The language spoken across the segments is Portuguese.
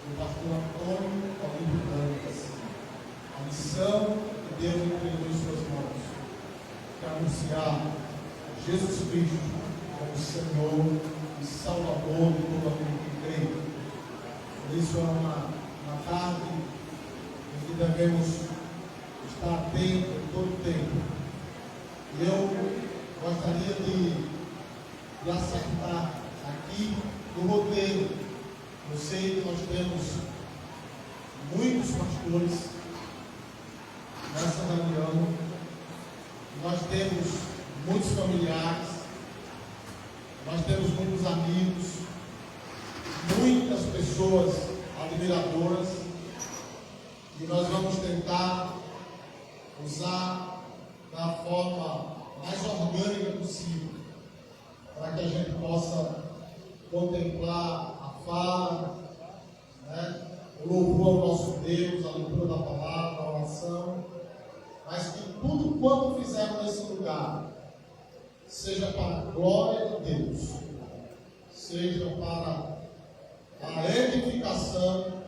do pastor Antônio Olímpio Dantas. A missão que Deus entregou em suas mãos, que é anunciar Jesus Cristo como Senhor e Salvador de todo aquele que crê. Por isso é uma tarde em que devemos estar atentos todo o tempo. E eu gostaria de acertar aqui no roteiro. Eu sei que nós temos muitos pastores nessa reunião, nós temos muitos familiares, nós temos muitos amigos, muitas pessoas admiradoras, e nós vamos tentar usar da forma mais orgânica possível, para que a gente possa contemplar a fala, o louvor ao nosso Deus, a leitura da palavra, a oração, mas que tudo quanto fizermos nesse lugar seja para a glória de Deus, seja para a edificação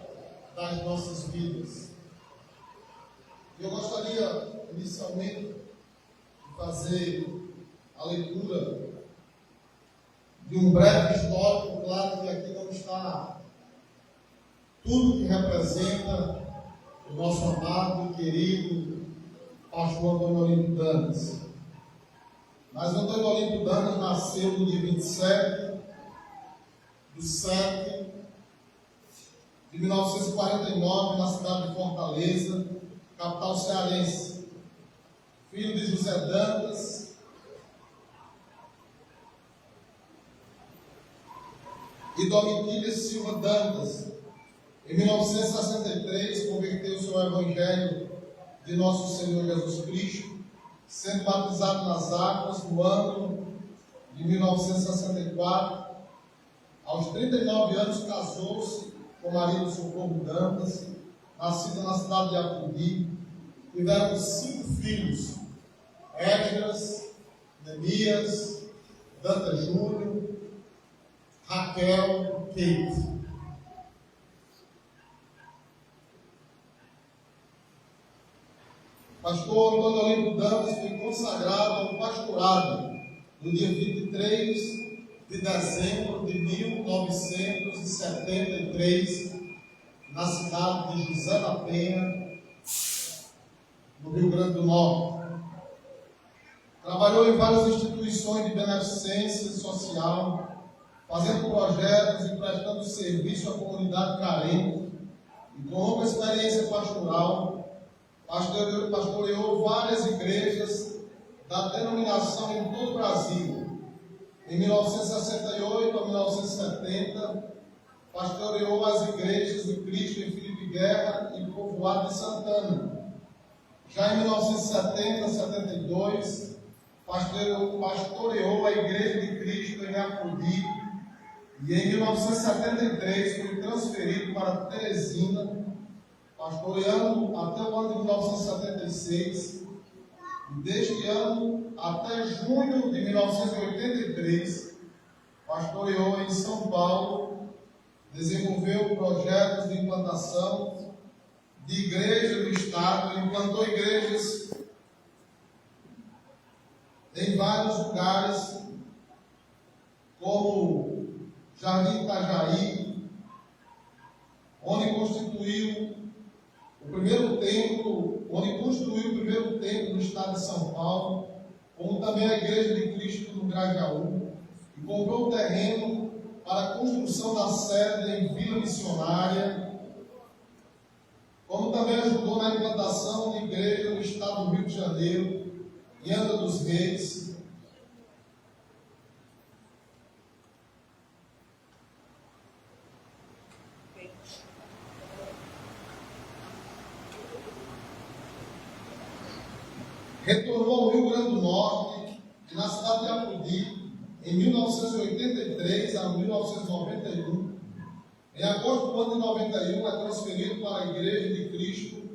das nossas vidas. Eu gostaria inicialmente de fazer a leitura de um breve histórico. Claro que aqui não está tudo que representa o nosso amado e querido pastor Antônio Olímpio Dantas. Mas Antônio Olímpio Dantas nasceu no dia 27/7 de 1949, na cidade de Fortaleza, capital cearense. Filho de José Dantas e Domitília Silva Dantas. Em 1963, converteu-se ao Evangelho de Nosso Senhor Jesus Cristo, sendo batizado nas águas no ano de 1964. Aos 39 anos, casou-se com Maria Socorro Dantas, nascida na cidade de Apodi. Tiveram 5 filhos: Esdras, Neemias, Dantas Júnior, Raquel, Kate. Pastor Antônio Olímpio Dantas foi consagrado ao pastorado no dia 23 de dezembro de 1973, na cidade de José da Penha, no Rio Grande do Norte. Trabalhou em várias instituições de beneficência social, fazendo projetos e prestando serviço à comunidade carente, e com longa experiência pastoral, pastoreou várias igrejas da denominação em todo o Brasil. Em 1968 a 1970, pastoreou as igrejas de Cristo em Filipe Guerra e Povoado de Santana. Já em 1970 72, pastoreou a Igreja de Cristo em Apodi, e em 1973 foi transferido para Teresina, pastoreando até o ano de 1976, e deste ano até junho de 1983, pastoreou em São Paulo, desenvolveu projetos de implantação de igrejas do Estado, implantou igrejas em vários lugares, como Jardim Itajaí, onde construiu o primeiro templo do estado de São Paulo, como também a Igreja de Cristo no Grajaú, e comprou o terreno para a construção da sede em Vila Missionária, como também ajudou na implantação de igreja no estado do Rio de Janeiro, em Angra dos Reis. Retornou ao Rio Grande do Norte, e na cidade de Apodi, em 1983 a 1991. Em agosto do ano de 91, é transferido para a Igreja de Cristo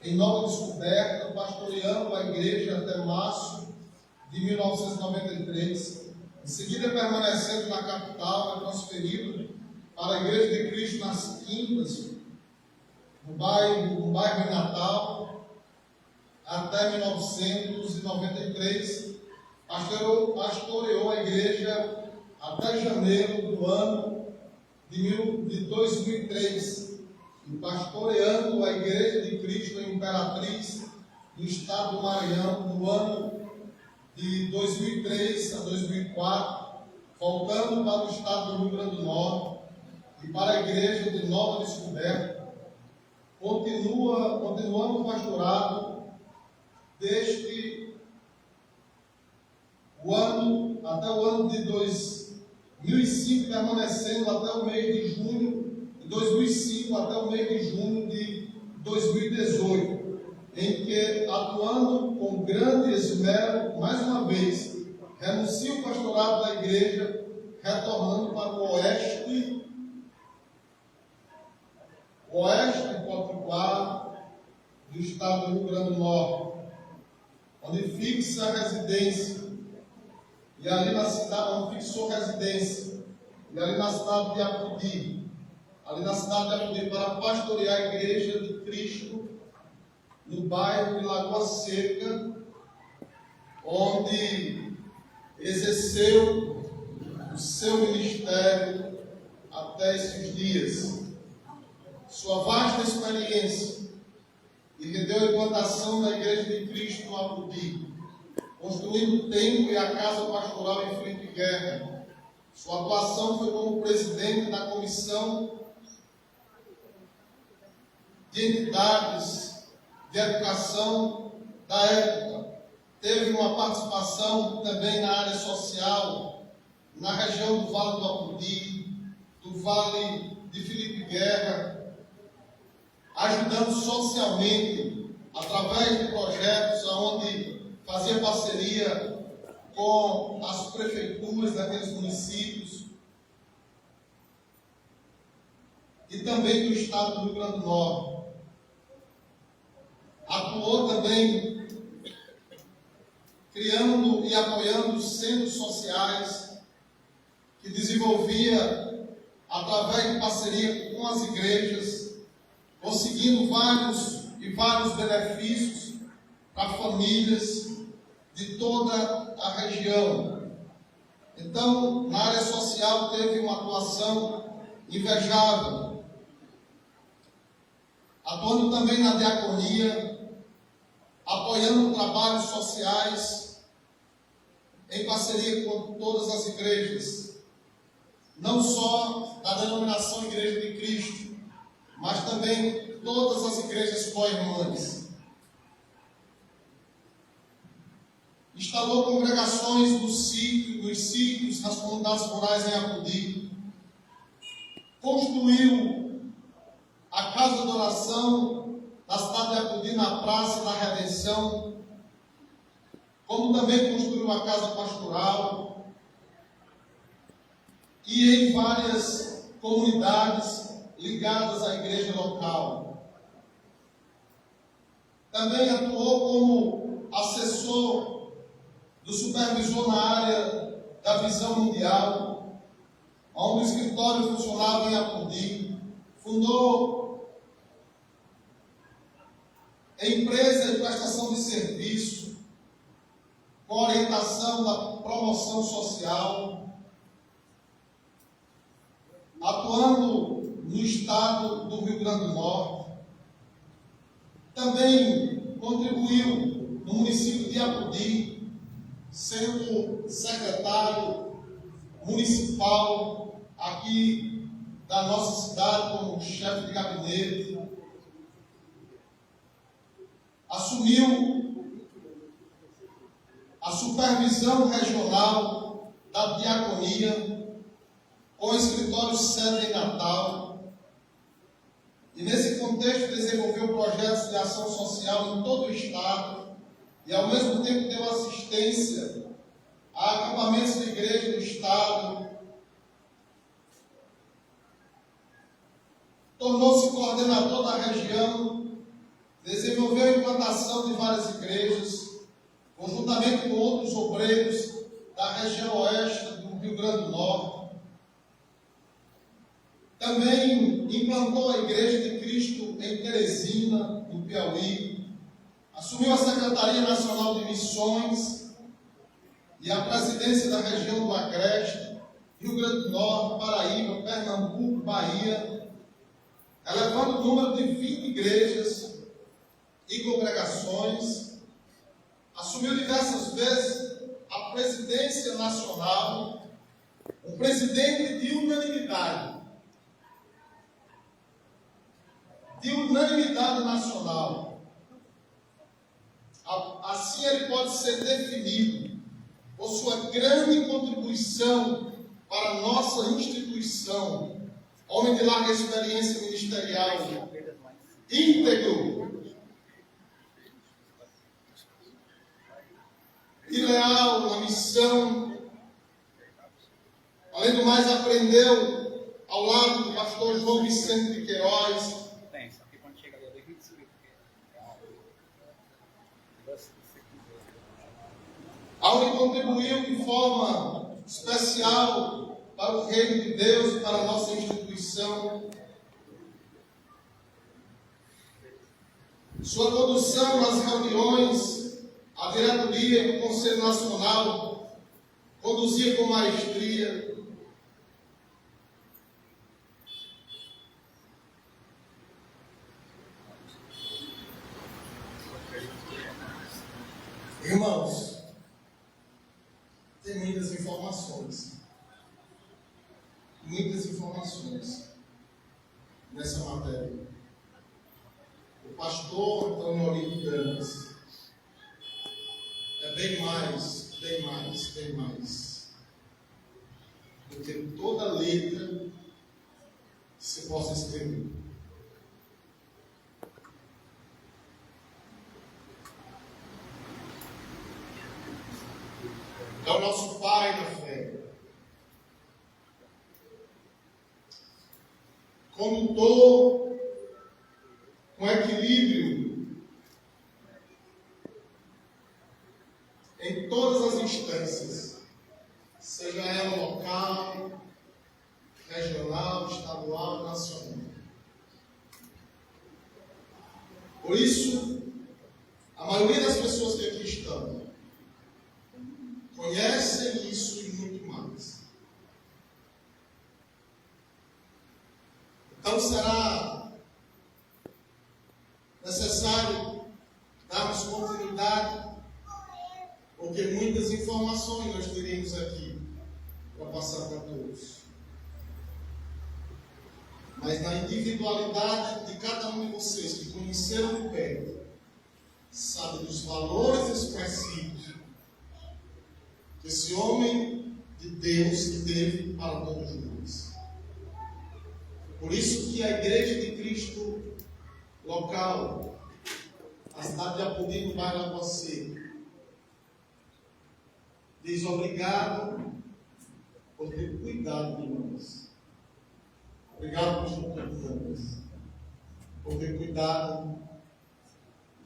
em Nova Descoberta, pastoreando a igreja até março de 1993. Em seguida, permanecendo na capital, é transferido para a Igreja de Cristo nas Quintas, no bairro em Natal, até 1993. Pastoreou a igreja até janeiro do ano de 2003. E pastoreando a Igreja de Cristo em Imperatriz, no estado do Maranhão, no ano de 2003 a 2004, voltando para o estado do Rio Grande do Norte e para a Igreja de Nova Descoberta, continuando o pastorado desde o ano, até o ano de 2005, permanecendo até o mês de junho de 2005, até o mês de junho de 2018, em que, atuando com grande esmero, mais uma vez, renuncia o pastorado da igreja, retornando para o oeste potiguar do estado do Rio Grande do Norte, onde fixa a residência, e ali na cidade, onde fixou residência, e ali na cidade de Apodi, para pastorear a Igreja de Cristo, no bairro de Lagoa Seca, onde exerceu o seu ministério até esses dias. Sua vasta experiência e rendeu a implantação da Igreja de Cristo no Apodi, construindo o templo e a casa pastoral em Frente Guerra. Sua atuação foi como presidente da Comissão de Entidades de Educação da época. Teve uma participação também na área social, na região do Vale do Apodi, do Vale de Felipe Guerra, ajudando socialmente, através de projetos onde fazia parceria com as prefeituras daqueles municípios e também do estado do Rio Grande do Norte. Atuou também criando e apoiando centros sociais que desenvolvia através de parceria com as igrejas, conseguindo vários benefícios para famílias de toda a região. Então, na área social teve uma atuação invejável, atuando também na diaconia, apoiando trabalhos sociais em parceria com todas as igrejas, não só da denominação Igreja de Cristo, mas também todas as igrejas co-irmãs. Instalou congregações nos sítios, nas comunidades rurais em Apodi. Construiu a casa de oração na cidade de Apodi, na Praça da Redenção, como também construiu a casa pastoral e em várias comunidades ligadas à igreja local. Também atuou como assessor do supervisor na área da visão mundial, onde o escritório funcionava em Apodi. Fundou empresa de prestação de serviço, com orientação da promoção social, atuando no estado do Rio Grande do Norte. Também contribuiu no município de Apodi, sendo secretário municipal aqui da nossa cidade, como chefe de gabinete. Assumiu a supervisão regional da diaconia, com escritório sede em Natal. E nesse contexto desenvolveu projetos de ação social em todo o estado e ao mesmo tempo deu assistência a acampamentos de igreja do estado. Tornou-se coordenador da região, desenvolveu a implantação de várias igrejas, conjuntamente com outros obreiros da região oeste do Rio Grande do Norte. Também implantou a Igreja de Cristo em Teresina, no Piauí. Assumiu a Secretaria Nacional de Missões e a presidência da região do Agreste, Rio Grande do Norte, Paraíba, Pernambuco, Bahia, elevando o número de 20 igrejas e congregações. Assumiu diversas vezes a presidência nacional, um presidente de unanimidade nacional. Assim ele pode ser definido por sua grande contribuição para a nossa instituição, homem de larga experiência ministerial, íntegro e leal na missão. Além do mais, aprendeu ao lado do pastor João Vicente de Queiroz. Aonde contribuiu de forma especial para o reino de Deus e para a nossa instituição. Sua condução nas reuniões, a diretoria do Conselho Nacional, conduzia com maestria. Irmãos, tem muitas informações nessa matéria. O pastor Antônio Olívio Dantas é bem mais do que toda letra que se possa escrever. É o nosso Pai da fé. Condutor com equilíbrio em todas as instâncias, seja ela local, regional, estadual, nacional. Por isso, a maioria das pessoas que aqui estão conhecem isso e muito mais. Então será necessário darmos continuidade, porque muitas informações nós teríamos aqui para passar para todos. Mas na individualidade de cada um de vocês que conheceram de perto, sabe dos valores e dos princípios que esse homem de Deus teve para todos nós. Por isso que a Igreja de Cristo local, a cidade de Apodi, no bairro Aguacê, diz obrigado por ter cuidado de nós. Obrigado, pastor Dantas, por ter cuidado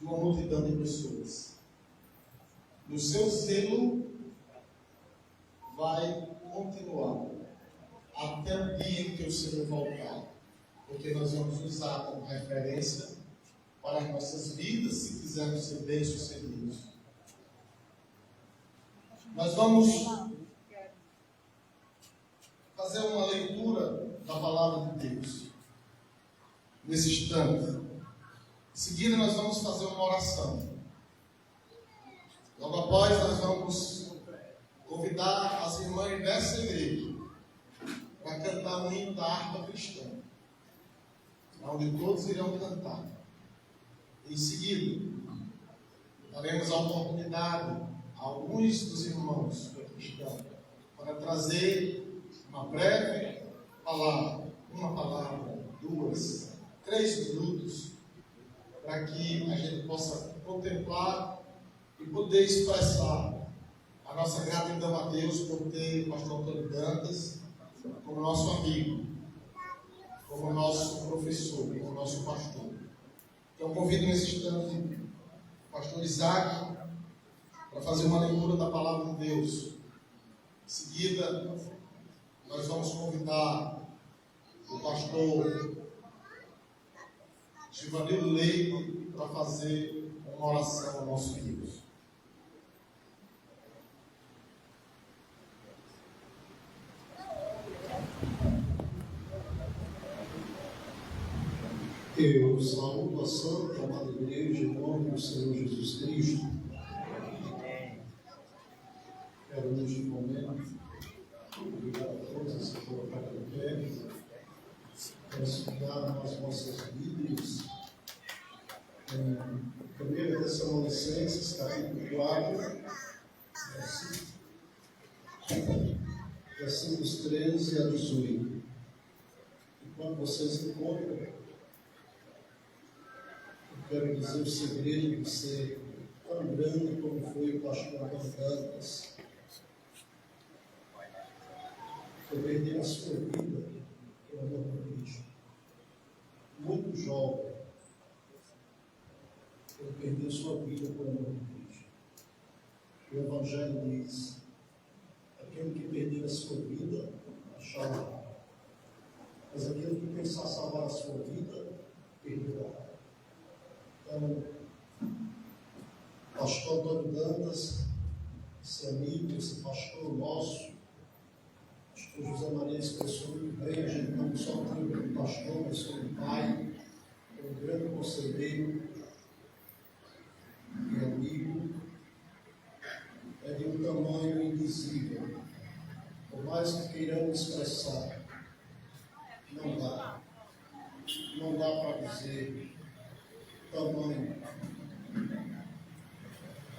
de uma multidão de pessoas. No seu zelo vai continuar até o dia em que o Senhor voltar, porque nós vamos usar como referência para as nossas vidas, se quisermos ser bem-sucedidos. Nós vamos fazer uma leitura da palavra de Deus nesse instante. Em seguida, nós vamos fazer uma oração. Logo após, nós vamos convidar as irmãs dessa igreja para cantar um hino da harpa cristã, onde todos irão cantar. Em seguida, daremos a oportunidade a alguns dos irmãos que aqui estão para trazer uma breve palavra, uma palavra, 2, 3 minutos, para que a gente possa contemplar e poder expressar a nossa gratidão a Deus por ter o pastor Antônio Dantas como nosso amigo, como nosso professor, como nosso pastor. Então convido nesse instante o pastor Isaac para fazer uma leitura da palavra de Deus. Em seguida, nós vamos convidar o pastor Givanildo Leite para fazer uma oração ao nosso Deus. Eu saúdo a Santa Amada Igreja em nome do Senhor Jesus Cristo. Quero neste momento obrigado a todos que se colocaram em pé para estudar nas nossas Bíblias em 1 Tessalonicenses, capítulo 4, versículos 13 a 18. E quando vocês encontram, eu quero dizer o segredo de ser tão grande como foi o pastor Antônio Dantas. Foi perder a sua vida pelo amor de Cristo. Muito jovem, ele perdeu sua vida por amor de Cristo. O Evangelho diz: aquele que perder a sua vida, achará. Mas aquele que pensar salvar a sua vida, perderá. Então, pastor Antônio Dantas, esse amigo, esse pastor nosso, pastor José Maria expressou muito bem, a gente não só tem como pastor, mas como pai, como grande conselheiro e amigo, é de um tamanho indizível. Por mais que queiramos expressar, não dá para dizer o tamanho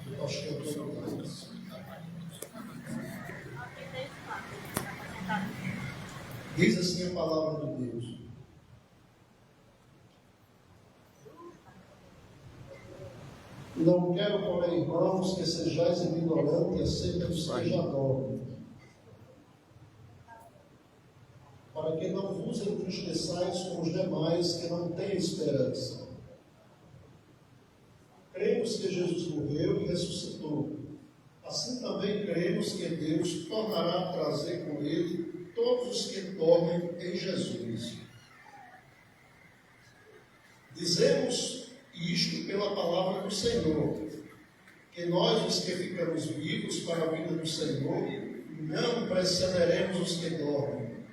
do pastor Antônio Dantas. Diz assim a palavra de Deus: não quero, porém, irmãos, que sejais ignorantes acerca do que já dorme, para que não vos entristeçais com os demais que não têm esperança. Cremos que Jesus morreu e ressuscitou. Assim também cremos que Deus tornará a trazer com ele todos os que dormem em Jesus. Dizemos isto pela palavra do Senhor, que nós, os que ficamos vivos para a vida do Senhor, não precederemos os que dormem,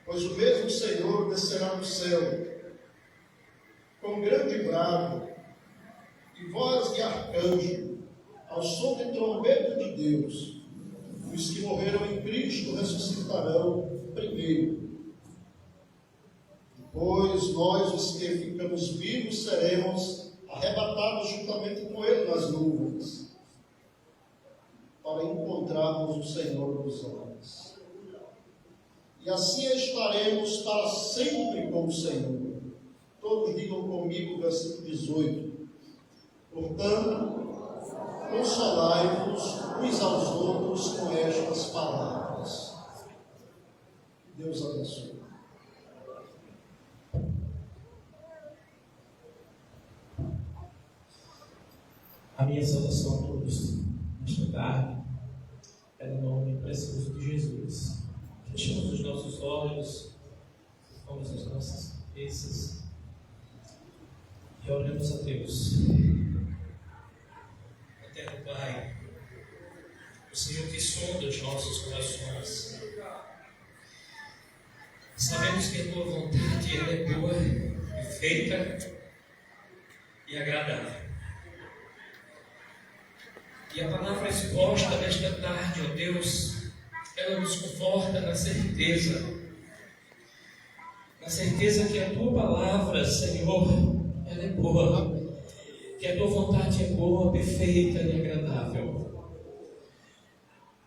pois o mesmo Senhor descerá do céu com grande brado e voz de arcanjo, ao som de trombeta de Deus. Os que morreram em Cristo ressuscitarão primeiro. Depois nós, os que ficamos vivos, seremos arrebatados juntamente com Ele nas nuvens, para encontrarmos o Senhor nos ares. E assim estaremos para sempre com o Senhor. Todos digam comigo, versículo 18. Portanto, consolai-vos uns aos outros com estas palavras. Deus abençoe. A minha saudação a todos nesta tarde é no nome precioso de Jesus. Fechamos os nossos olhos, vamos as nossas cabeças e oremos a Deus. Eterno Pai, o Senhor que sonda os nossos corações, sabemos que a Tua vontade ela é boa, perfeita e agradável. E a palavra exposta nesta tarde, ó Deus, ela nos conforta na certeza que a Tua palavra, Senhor, ela é boa, que a Tua vontade é boa, perfeita e agradável.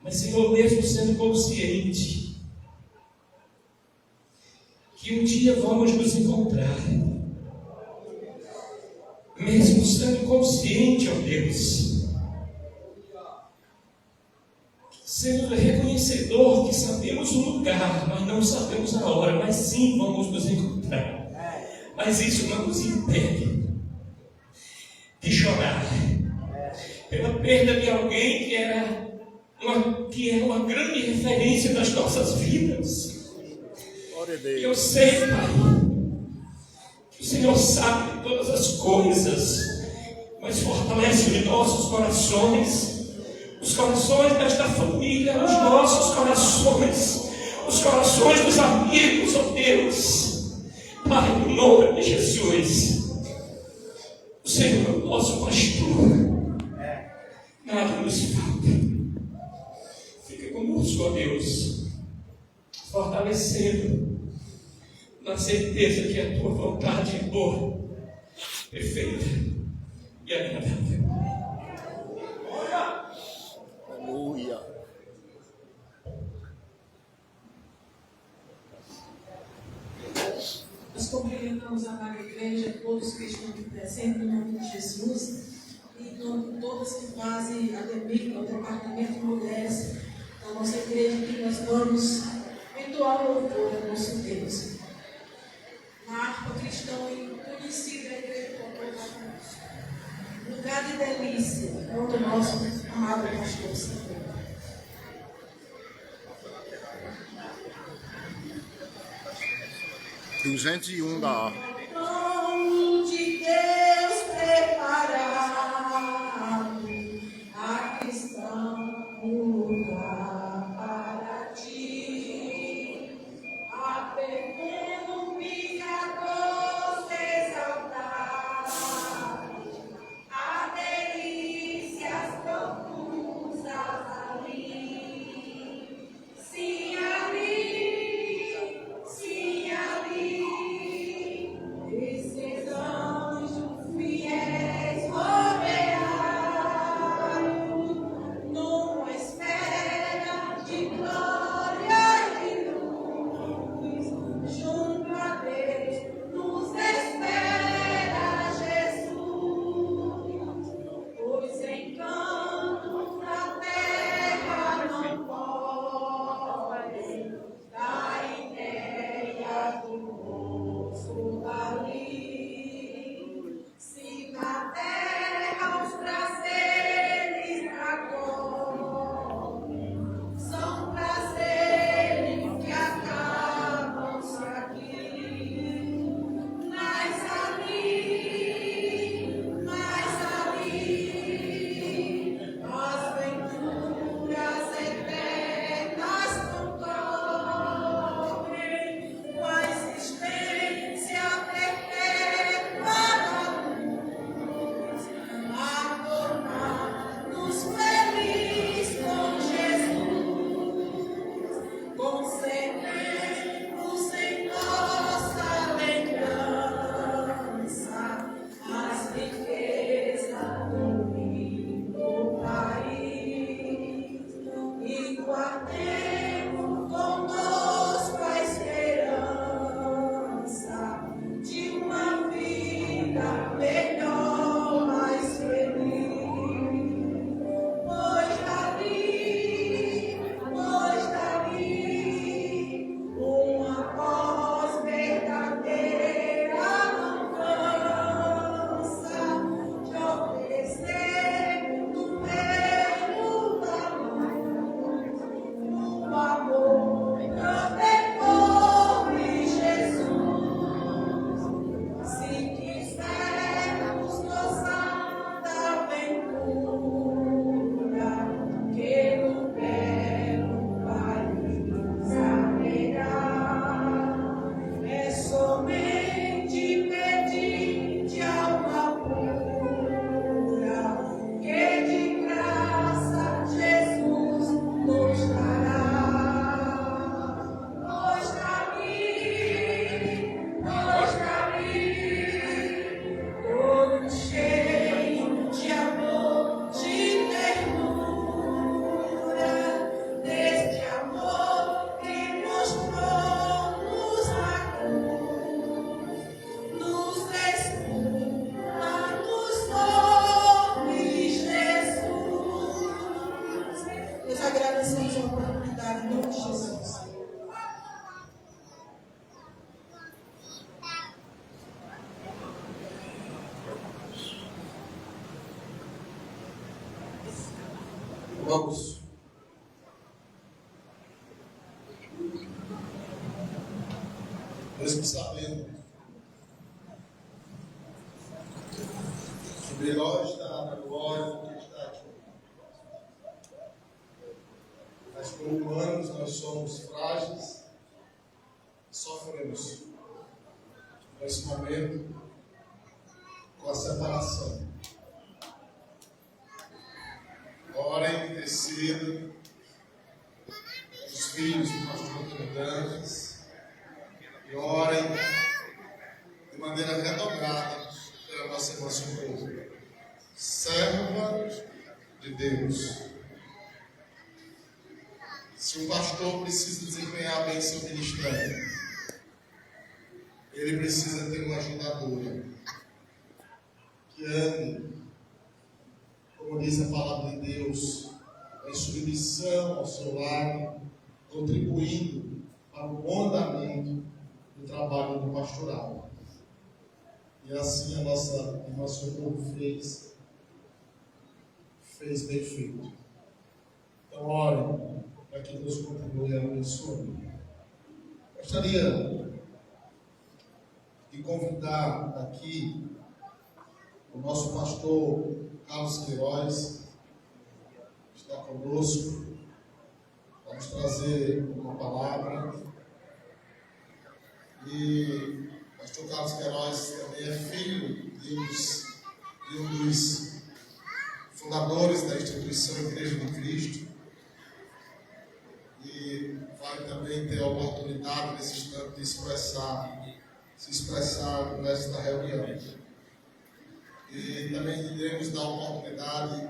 Mas, Senhor, mesmo sendo consciente que um dia vamos nos encontrar, mesmo sendo consciente, ó Deus, sendo reconhecedor que sabemos o lugar, mas não sabemos a hora, mas sim vamos nos encontrar. Mas isso não nos impede de chorar pela perda de alguém que era uma grande referência das nossas vidas. E eu sei, Pai, que o Senhor sabe de todas as coisas, mas fortalece os nossos corações, os corações desta família, os nossos corações, os corações dos amigos, ó Deus. Pai, no nome de Jesus, o Senhor é o nosso pastor, nada nos falta. Fica conosco, ó Deus, fortalecendo na certeza que a tua vontade é boa, perfeita e agradável. Aleluia. Nós cumprimentamos a amada igreja, todos que estão aqui presentes, em nome de Jesus, e em nome de todas que fazem a DEMIC, o Departamento de Mulheres da nossa igreja, que nós vamos entoar o louvor ao nosso Deus. Na harpa cristã conhecida a igreja lugar de delícia, onde o nosso amado pastor se encontra. (201) da harpa. Trono de Deus preparado, aqui está um lugar para ti. A pequeno pecador se exaltar, a delícias profundas ali. Sim, ali, sim, ali. Esses anjos fiéis rodearam numa espera de glória e luz. Junto a Deus nos espera Jesus, pois encantos na terra não podem dar ideia do rosto dali. Se na terra os prazeres agora são prazeres que acabam-se aqui, mas ali, as venturas eternas concorrem com a existência perpétua da luz, a tornar-nos felizes com Jesus, concedemos em nossa lembrança as riquezas do lindo país e guardemos conosco a esperança de uma vida melhor, mais feliz. Pois dali, uma voz verdadeira não cansa de oferecer no meio da luz o amor protetor de Jesus. Se quisermos gozar da aventura que no belo país haverá, é somente pedir de alma pura que de graça Jesus nos dará. Pois dali, todo cheio de amor, de ternura, deste amor que mostrou-nos na cruz, nos desculpa, nos ouve, Jesus. Nós agradecemos a oportunidade em nome de Jesus. Vamos. mesmo sabendo que melhor está na glória do que está aqui. Mas como humanos nós somos frágeis, sofremos nesse momento com a separação. Orem, intercedam os filhos do pastor Antônio Dantas e orem de maneira redobrada pela nossa irmã Socorro, serva de Deus. Se um pastor precisa desempenhar bem seu ministério, ele precisa ter uma ajudadora que ande, como diz a palavra de Deus, em submissão ao seu lado, contribuindo para o bom andamento do trabalho do pastoral. E assim a nossa irmã Socorro fez bem feito. Então, orem para que Deus continue a abençoar. Gostaria de convidar aqui o nosso pastor Carlos Queiroz, que está conosco, para nos trazer uma palavra. E o pastor Carlos Queiroz também é filho de um dos fundadores da instituição Igreja de Cristo. E vai também ter a oportunidade nesse instante de se expressar nesta reunião. E também iremos dar oportunidade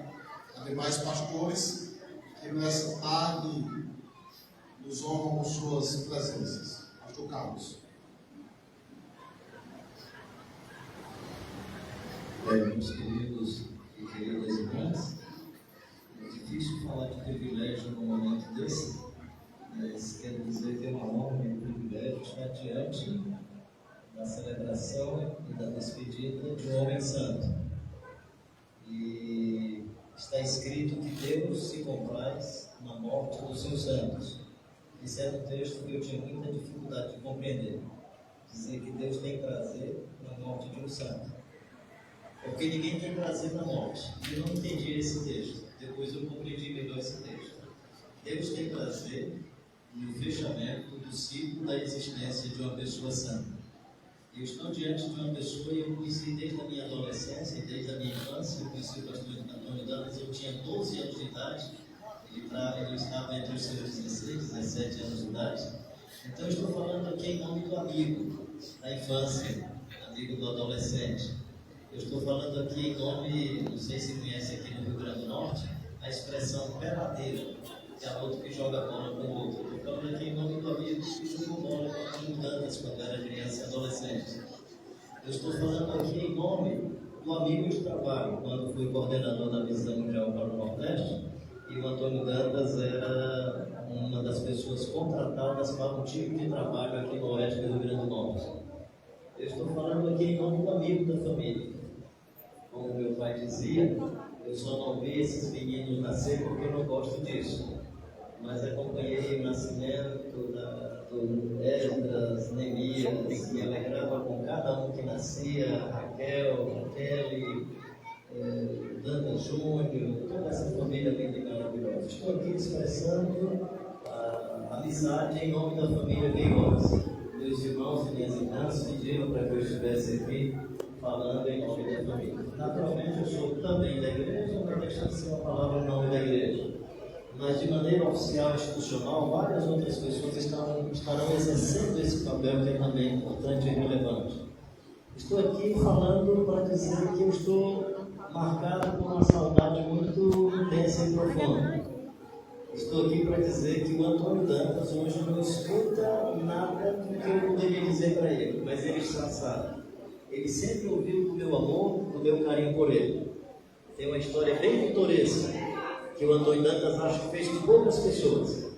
a demais pastores que nessa tarde nos honram com suas presenças. Pastor Carlos. Meus queridos e queridas irmãs, é difícil falar de privilégio num momento desse, mas quero dizer que é uma honra e um privilégio estar diante da celebração e da despedida de um homem santo. E está escrito que Deus se compraz na morte dos seus santos. Esse era um texto que eu tinha muita dificuldade de compreender. Dizer que Deus tem prazer na morte de um santo. Porque ninguém tem prazer na morte. Eu não entendi esse texto. Depois eu compreendi melhor esse texto. Deus tem prazer no fechamento do ciclo da existência de uma pessoa santa. Eu estou diante de uma pessoa e eu conheci desde a minha adolescência e desde a minha infância. Eu conheci o pastor Antônio Dantas, eu tinha 12 anos de idade. Ele estava entre os seus 16, 17 anos de idade. Então eu estou falando aqui em nome do amigo da infância, amigo do adolescente. Eu estou falando aqui em nome, não sei se conhece aqui no Rio Grande do Norte, a expressão peladeira, que é outro que joga bola com o outro. Eu estou falando aqui em nome do amigo que jogou bola com o Antônio Dantas quando era criança e adolescente. Eu estou falando aqui em nome do amigo de trabalho, quando fui coordenador da Missão Mundial para o Nordeste, e o Antônio Dantas era uma das pessoas contratadas para um tipo de trabalho aqui no Oeste do Rio Grande do Norte. Eu estou falando aqui em nome do amigo da família. Como meu pai dizia, eu só não vi esses meninos nascer porque eu não gosto disso. Mas acompanhei o nascimento do Esdras, Neemias, me alegrava com cada um que nascia, Raquel, Dantas Júnior, toda essa família linda e maravilhosa. Estou aqui expressando a amizade em nome da família Queiroz. Meus irmãos e minhas irmãs pediram para que eu estivesse aqui falando em nome da família. Naturalmente, eu sou também da igreja, não deixa de ser uma palavra em nome da igreja. Mas, de maneira oficial e institucional, várias outras pessoas estarão exercendo esse papel que é também importante e relevante. Estou aqui falando para dizer que eu estou marcado por uma saudade muito intensa e profunda. Estou aqui para dizer que o Antônio Dantas hoje não escuta nada do que eu poderia dizer para ele, mas ele já sabe. Ele sempre ouviu do meu amor, do meu carinho por ele. Tem uma história bem pitoresca que o Antônio Dantas acho que fez com poucas pessoas.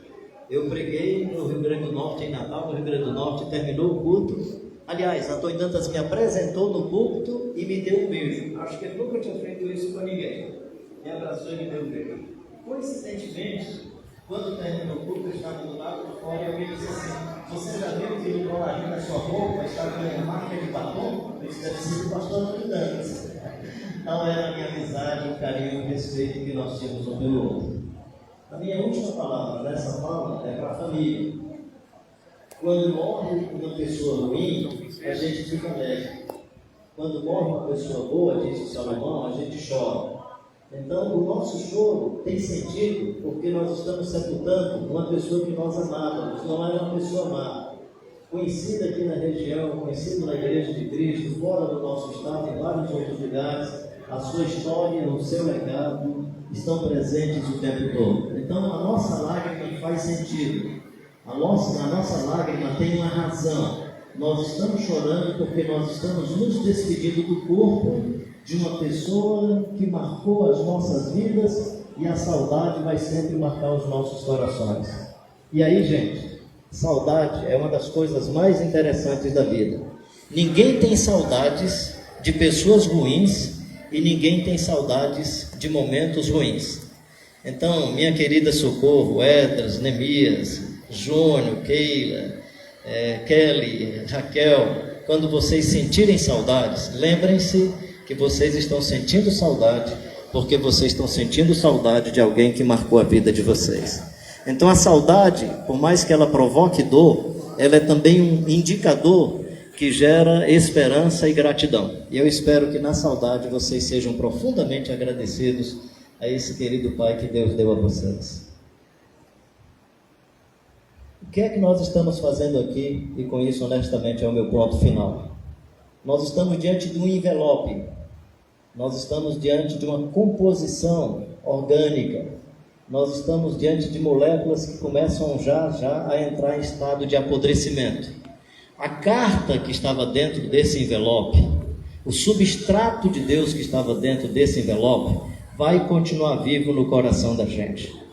Eu preguei no Rio Grande do Norte, em Natal, no Rio Grande do Norte, terminou o culto. Aliás, Antônio Dantas me apresentou no púlpito e me deu um beijo. Acho que ele nunca tinha feito isso para ninguém. Me abraçou e me deu um beijo. Coincidentemente, quando terminou o culto, eu estava do lado de fora e alguém disse assim: Você já viu que no colarinho da sua roupa está com uma marca de batom? Isso deve ser do pastor Antônio Dantas. Não era a minha amizade, o carinho e o respeito que nós tínhamos um pelo outro. A minha última palavra nessa fala é para a família. Quando morre uma pessoa ruim, a gente fica alegre. Quando morre uma pessoa boa, disse o Salomão, a gente chora. Então, o nosso choro tem sentido porque nós estamos sepultando uma pessoa que nós amávamos, não era uma pessoa má. Conhecida aqui na região, conhecido na Igreja de Cristo, fora do nosso estado, em vários outros lugares, a sua história, o seu legado estão presentes o tempo todo. Então, a nossa lágrima faz sentido. A nossa lágrima tem uma razão. Nós estamos chorando porque nós estamos nos despedindo do corpo de uma pessoa que marcou as nossas vidas e a saudade vai sempre marcar os nossos corações. E aí, gente, saudade é uma das coisas mais interessantes da vida. Ninguém tem saudades de pessoas ruins e ninguém tem saudades de momentos ruins. Então, minha querida Socorro, Edras, Neemias, Júnior, Keila, Kelly, Raquel, quando vocês sentirem saudades, lembrem-se que vocês estão sentindo saudade porque vocês estão sentindo saudade de alguém que marcou a vida de vocês. Então a saudade, por mais que ela provoque dor, ela é também um indicador que gera esperança e gratidão. E eu espero que na saudade vocês sejam profundamente agradecidos a esse querido Pai que Deus deu a vocês. O que é que nós estamos fazendo aqui? E com isso, honestamente, é o meu ponto final. Nós estamos diante de um envelope. Nós estamos diante de uma composição orgânica. Nós estamos diante de moléculas que começam já a entrar em estado de apodrecimento. A carta que estava dentro desse envelope, o substrato de Deus que estava dentro desse envelope, vai continuar vivo no coração da gente.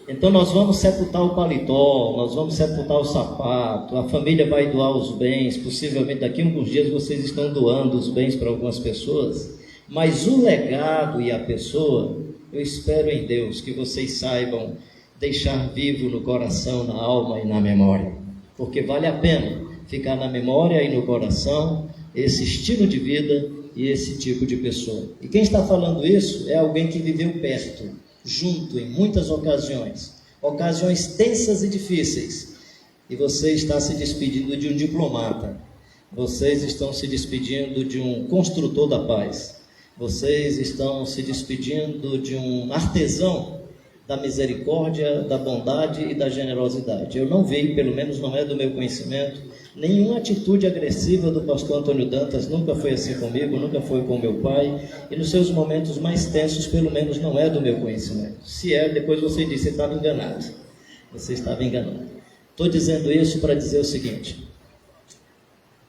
Então nós vamos sepultar o paletó, nós vamos sepultar o sapato, a família vai doar os bens, possivelmente daqui a alguns dias vocês estão doando os bens para algumas pessoas, mas o legado e a pessoa, eu espero em Deus que vocês saibam deixar vivo no coração, na alma e na memória, porque vale a pena ficar na memória e no coração esse estilo de vida e esse tipo de pessoa. E quem está falando isso é alguém que viveu perto, junto em muitas ocasiões tensas e difíceis, e você está se despedindo de um diplomata, vocês estão se despedindo de um construtor da paz, vocês estão se despedindo de um artesão da misericórdia, da bondade e da generosidade. Eu não vi, pelo menos não é do meu conhecimento, nenhuma atitude agressiva do pastor Antônio Dantas, nunca foi assim comigo, nunca foi com meu pai, e nos seus momentos mais tensos, pelo menos não é do meu conhecimento. Se é, depois você diz, você estava enganado. Você estava enganado. Estou dizendo isso para dizer o seguinte: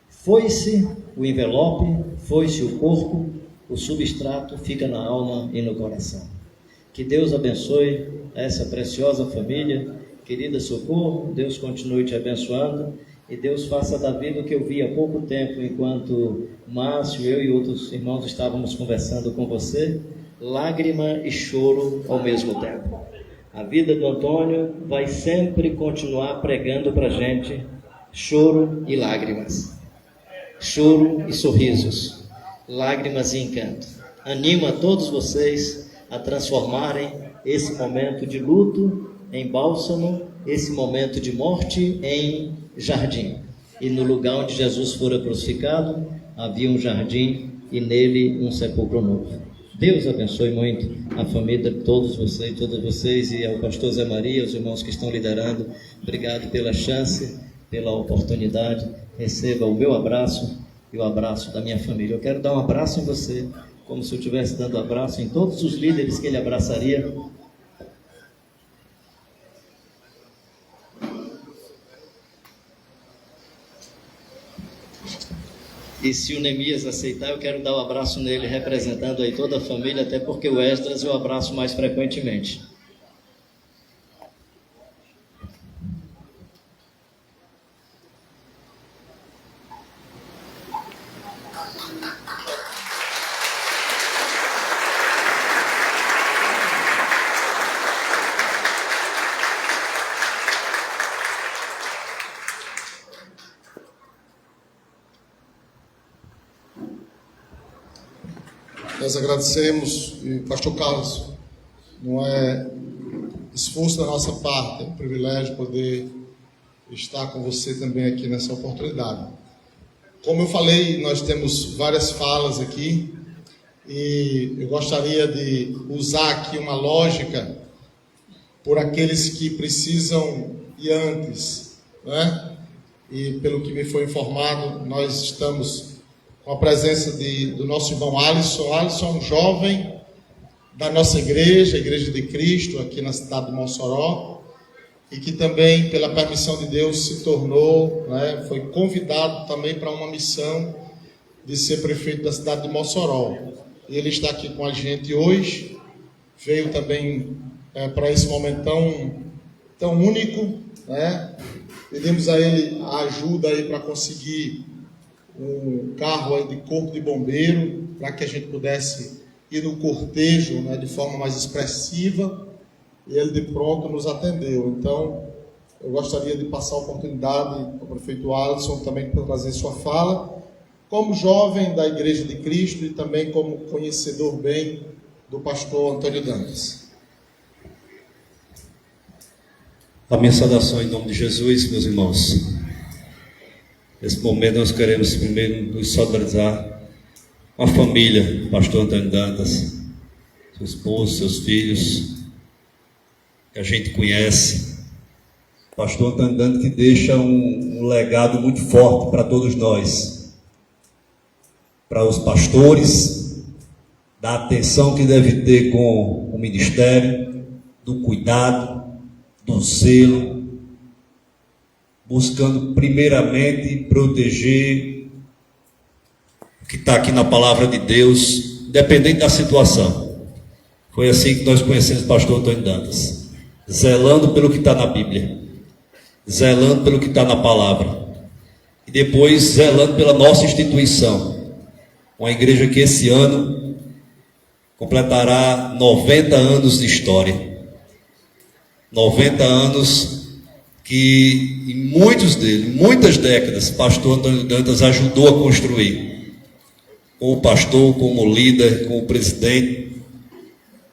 foi-se o envelope, foi-se o corpo, o substrato fica na alma e no coração. Que Deus abençoe essa preciosa família, querida Socorro, Deus continue te abençoando, e Deus faça da vida o que eu vi há pouco tempo, enquanto Márcio, eu e outros irmãos estávamos conversando com você, lágrima e choro ao mesmo tempo. A vida do Antônio vai sempre continuar pregando para a gente choro e lágrimas, choro e sorrisos, lágrimas e encanto. Animo a todos vocês a transformarem esse momento de luto em bálsamo, esse momento de morte em jardim. E no lugar onde Jesus fora crucificado, havia um jardim e nele um sepulcro novo. Deus abençoe muito a família de todos vocês e ao pastor Zé Maria, os irmãos que estão liderando. Obrigado pela chance, pela oportunidade. Receba o meu abraço e o abraço da minha família. Eu quero dar um abraço em você, como se eu estivesse dando abraço em todos os líderes que ele abraçaria. E se o Neemias aceitar, eu quero dar um abraço nele, representando aí toda a família, até porque o Esdras eu abraço mais frequentemente. Nós agradecemos, e Pastor Carlos, não é esforço da nossa parte, é um privilégio poder estar com você também aqui nessa oportunidade. Como eu falei, nós temos várias falas aqui e eu gostaria de usar aqui uma lógica por aqueles que precisam ir antes, né? E pelo que me foi informado, nós estamos com a presença do nosso irmão Alisson. Alisson é um jovem da nossa igreja, a Igreja de Cristo, aqui na cidade de Mossoró, e que também, pela permissão de Deus, se tornou, né, foi convidado também para uma missão de ser prefeito da cidade de Mossoró. Ele está aqui com a gente hoje, veio também para esse momento tão único, né? Pedimos a ele a ajuda aí para conseguir um carro aí de corpo de bombeiro, para que a gente pudesse ir no cortejo, né, de forma mais expressiva, e ele de pronto nos atendeu. Então, eu gostaria de passar a oportunidade ao prefeito Alisson também para trazer sua fala, como jovem da Igreja de Cristo e também como conhecedor bem do pastor Antônio Dantas. A minha saudação em nome de Jesus, meus irmãos. Nesse momento nós queremos primeiro nos solidarizar com a família, pastor Antônio Dantas, seu esposo, seus filhos, que a gente conhece. Pastor Antônio Dantas, que deixa um legado muito forte para todos nós, para os pastores, da atenção que deve ter com o ministério, do cuidado, do zelo, buscando primeiramente proteger o que está aqui na palavra de Deus, independente da situação. Foi assim que nós conhecemos o pastor Antônio Dantas, zelando pelo que está na Bíblia, zelando pelo que está na palavra, e depois zelando pela nossa instituição, uma igreja que esse ano completará 90 anos de história. 90 anos que, em muitos deles, muitas décadas, o pastor Antônio Dantas ajudou a construir, como pastor, como líder, como presidente,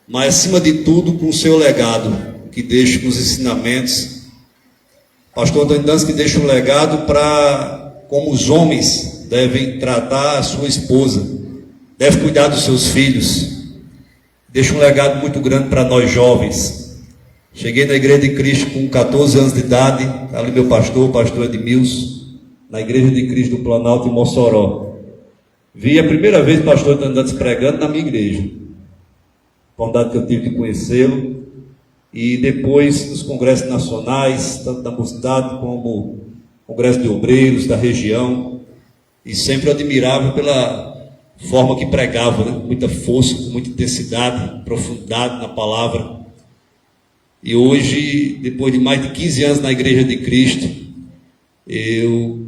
mas acima de tudo com o seu legado, que deixa com os ensinamentos. Pastor Antônio Dantas que deixa um legado para como os homens devem tratar a sua esposa, deve cuidar dos seus filhos, deixa um legado muito grande para nós jovens. Cheguei na Igreja de Cristo com 14 anos de idade, ali meu pastor, o pastor Edmilson, na Igreja de Cristo do Planalto em Mossoró. Vi a primeira vez o pastor Antônio Dantas pregando na minha igreja, oportunidade que eu tive de conhecê-lo, e depois nos congressos nacionais, tanto da mocidade como congresso de obreiros da região, e sempre admirável pela forma que pregava, né? Muita força, com muita intensidade, profundidade na palavra. E hoje, depois de mais de 15 anos na Igreja de Cristo, eu,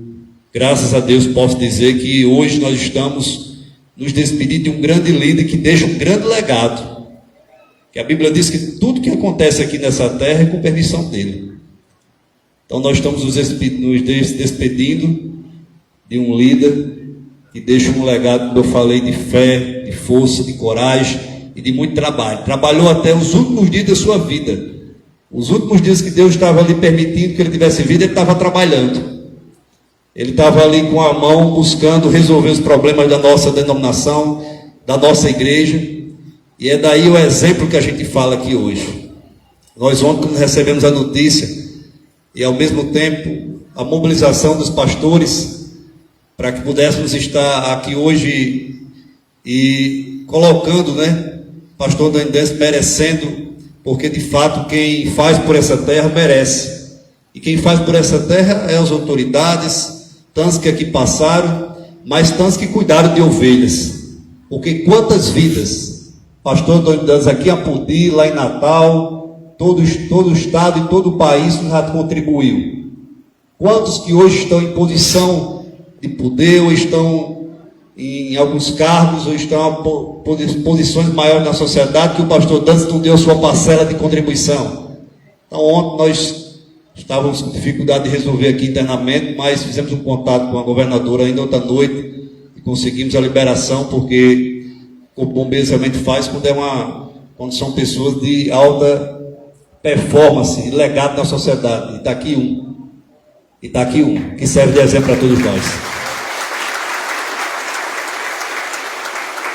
graças a Deus, posso dizer que hoje nós estamos nos despedindo de um grande líder que deixa um grande legado. Que a Bíblia diz que tudo que acontece aqui nessa terra é com permissão dele. Então nós estamos nos despedindo de um líder que deixa um legado, como eu falei, de fé, de força, de coragem e de muito trabalho. Trabalhou até os últimos dias da sua vida. Os últimos dias que Deus estava ali permitindo que ele tivesse vida, ele estava trabalhando. Ele estava ali com a mão buscando resolver os problemas da nossa denominação, da nossa igreja. E é daí o exemplo que a gente fala aqui hoje. Nós ontem recebemos a notícia e ao mesmo tempo a mobilização dos pastores para que pudéssemos estar aqui hoje e colocando, né, pastor Antônio Dantas merecendo, porque de fato quem faz por essa terra merece. E quem faz por essa terra é as autoridades, tantos que aqui passaram, mas tantos que cuidaram de ovelhas. Porque quantas vidas, pastor Antônio Dantas aqui em Apodi, lá em Natal, todo o estado e todo o país já contribuiu. Quantos que hoje estão em posição de poder, ou estão em alguns cargos, ou estão em posições maiores na sociedade, que o pastor Dantas não deu sua parcela de contribuição. Então ontem nós estávamos com dificuldade de resolver aqui internamente, mas fizemos um contato com a governadora ainda outra noite, e conseguimos a liberação, porque o Corpo de Bombeiros realmente faz quando são pessoas de alta performance e legado na sociedade. E está aqui um, que serve de exemplo para todos nós.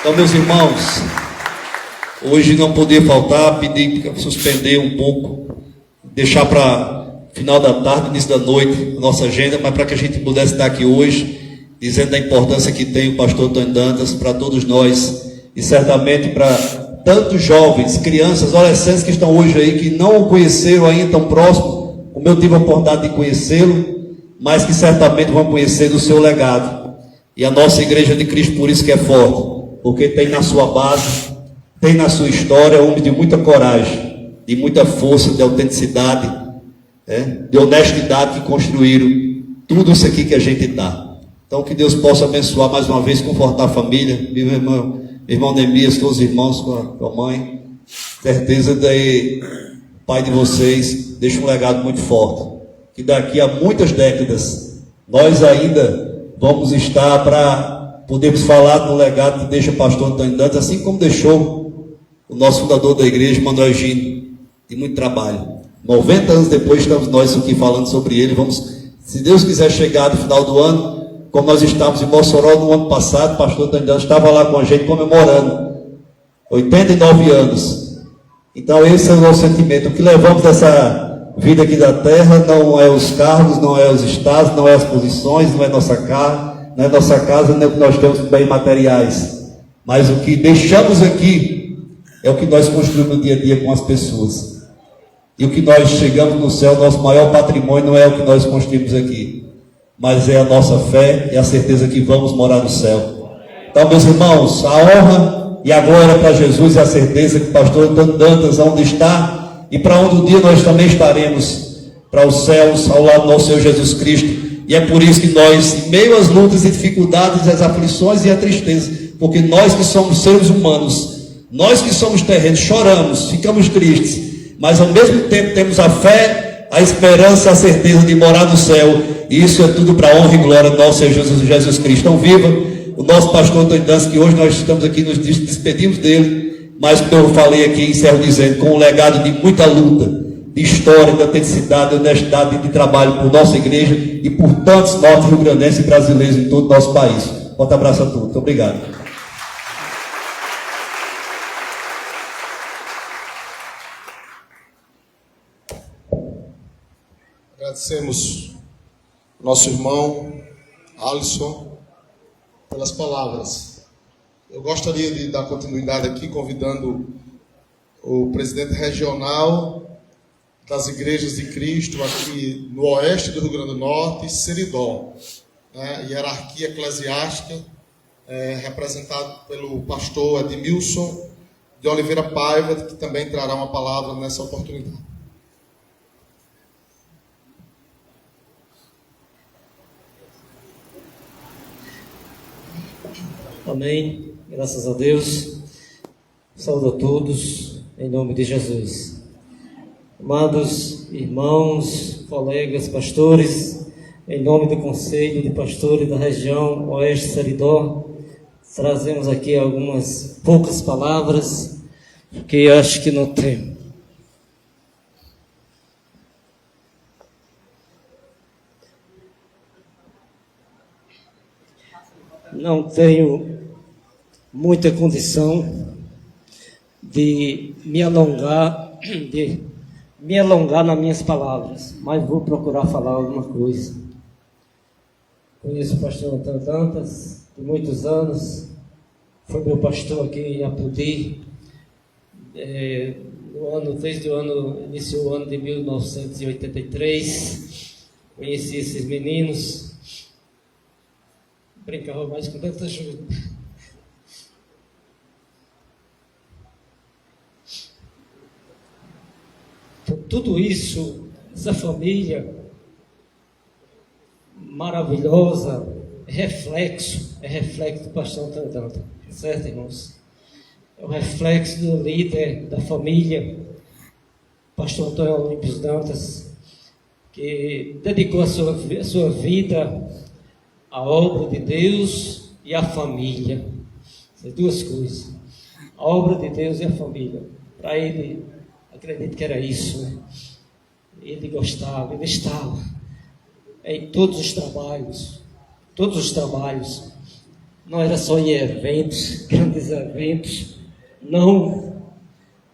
Então, meus irmãos, hoje não podia faltar, pedir para suspender um pouco, deixar para final da tarde, início da noite, a nossa agenda, mas para que a gente pudesse estar aqui hoje, dizendo da importância que tem o pastor Antônio Dantas para todos nós, e certamente para tantos jovens, crianças, adolescentes que estão hoje aí, que não o conheceram ainda tão próximo, como eu tive a oportunidade de conhecê-lo, mas que certamente vão conhecer do seu legado. E a nossa Igreja de Cristo, por isso que é forte, porque tem na sua base, tem na sua história homens de muita coragem, de muita força, de autenticidade, de honestidade, que construíram tudo isso aqui que a gente está. Então que Deus possa abençoar mais uma vez, confortar a família, meu irmão Neemias, todos os irmãos, com a mãe, certeza daí, pai de vocês, deixa um legado muito forte, que daqui a muitas décadas, nós ainda vamos estar para podermos falar no legado que deixa o pastor Antônio Dantas, assim como deixou o nosso fundador da igreja, Manuel Gino, de muito trabalho. 90 anos depois estamos nós aqui falando sobre ele. Vamos, se Deus quiser, chegar no final do ano, como nós estávamos em Mossoró no ano passado, o pastor Antônio Dantas estava lá com a gente comemorando 89 anos. Então esse é o nosso sentimento. O que levamos dessa vida aqui da terra não é os cargos, não é os estados, não é as posições, não é nossa casa, não é nossa casa, nem o que nós temos bem materiais, mas o que deixamos aqui é o que nós construímos no dia a dia com as pessoas. E o que nós chegamos no céu, nosso maior patrimônio não é o que nós construímos aqui, mas é a nossa fé e a certeza que vamos morar no céu. Então, meus irmãos, a honra e a glória para Jesus e a certeza que o pastor Antônio Dantas, onde está e para onde um dia nós também estaremos, para os céus, ao lado do nosso Senhor Jesus Cristo. E é por isso que nós, em meio às lutas e dificuldades, às aflições e à tristeza, porque nós que somos seres humanos, nós que somos terrenos, choramos, ficamos tristes, mas ao mesmo tempo temos a fé, a esperança, a certeza de morar no céu. E isso é tudo para a honra e glória do nosso Senhor Jesus Cristo. Então viva o nosso pastor Antônio Dantas, que hoje nós estamos aqui, nos despedimos dele, mas como eu falei aqui, encerro dizendo, com um legado de muita luta, de história, de autenticidade, de honestidade e de trabalho por nossa igreja e por tantos norte rio-grandenses e brasileiros em todo o nosso país. Forte abraço a todos. Muito obrigado. Agradecemos nosso irmão Alisson pelas palavras. Eu gostaria de dar continuidade aqui, convidando o presidente regional das Igrejas de Cristo aqui no oeste do Rio Grande do Norte, Seridó, hierarquia eclesiástica, representado pelo pastor Edmilson de Oliveira Paiva, que também trará uma palavra nessa oportunidade. Amém. Graças a Deus. Saúdo a todos, em nome de Jesus. Amados irmãos, colegas, pastores, em nome do Conselho de Pastores da região Oeste Seridó, trazemos aqui algumas poucas palavras, porque acho que não tem. Não tenho muita condição de me alongar nas minhas palavras, mas vou procurar falar alguma coisa. Conheço o pastor Antônio Dantas de muitos anos, foi meu pastor aqui em Apudi, iniciou o ano de 1983, conheci esses meninos, brincava mais com tanta ajuda. Então, tudo isso, essa família maravilhosa, é reflexo do pastor Antônio Dantas, certo, irmãos? É o reflexo do líder da família, pastor Antônio Olímpio Dantas, que dedicou a sua vida à obra de Deus e à família. Essas duas coisas. a obra de Deus e a família. Para ele, acredito que era isso, né? Ele gostava, ele estava em todos os trabalhos, não era só em eventos, grandes eventos, não.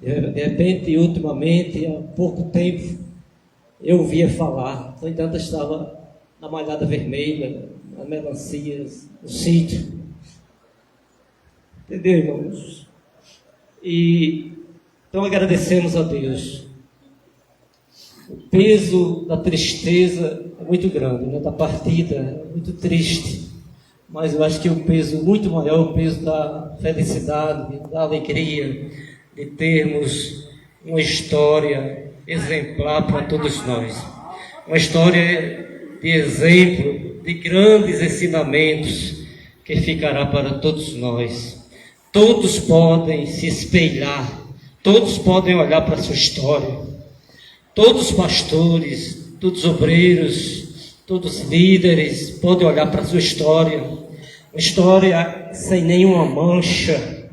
De repente, ultimamente, há pouco tempo, eu ouvia falar, no entanto, estava na Malhada Vermelha, nas melancias, no sítio. Entendeu, irmãos? E então agradecemos a Deus. O peso da tristeza é muito grande, né? Da partida é muito triste, mas eu acho que o peso muito maior é o peso da felicidade, da alegria de termos uma história exemplar para todos nós, uma história de exemplo, de grandes ensinamentos que ficará para todos nós. Todos podem se espelhar, todos podem olhar para a sua história. Todos os pastores, todos os obreiros, todos os líderes podem olhar para a sua história. Uma história sem nenhuma mancha,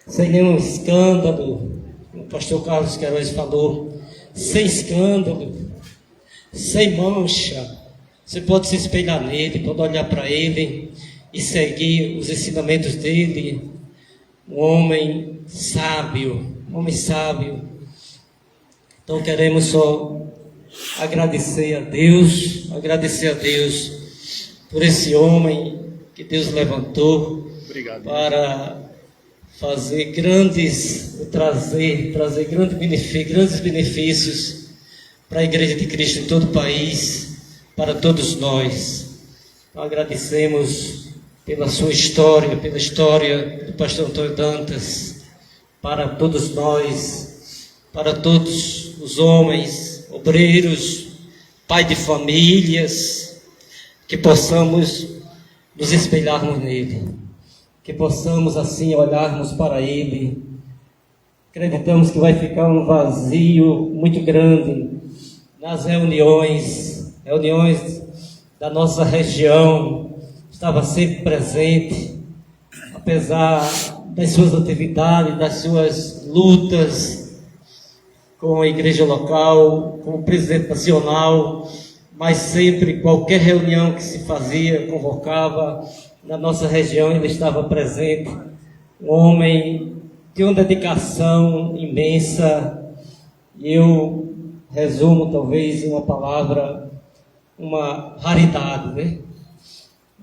sem nenhum escândalo. O pastor Carlos Queiroz falou, sem escândalo, sem mancha. Você pode se espelhar nele, pode olhar para ele e seguir os ensinamentos dele. Um homem sábio, Então queremos só agradecer a Deus por esse homem que Deus levantou. Obrigado. Para fazer trazer grandes benefícios para a Igreja de Cristo em todo o país, para todos nós. Então, agradecemos pela sua história, pela história do pastor Antônio Dantas, para todos nós, para todos os homens, obreiros, pai de famílias, que possamos nos espelharmos nele, que possamos assim olharmos para ele. Acreditamos que vai ficar um vazio muito grande nas reuniões da nossa região. Estava sempre presente, apesar das suas atividades, das suas lutas com a igreja local, com o presidente nacional, mas sempre, qualquer reunião que se fazia, convocava, na nossa região ele estava presente. Um homem de uma dedicação imensa. E eu resumo talvez em uma palavra, uma raridade, né?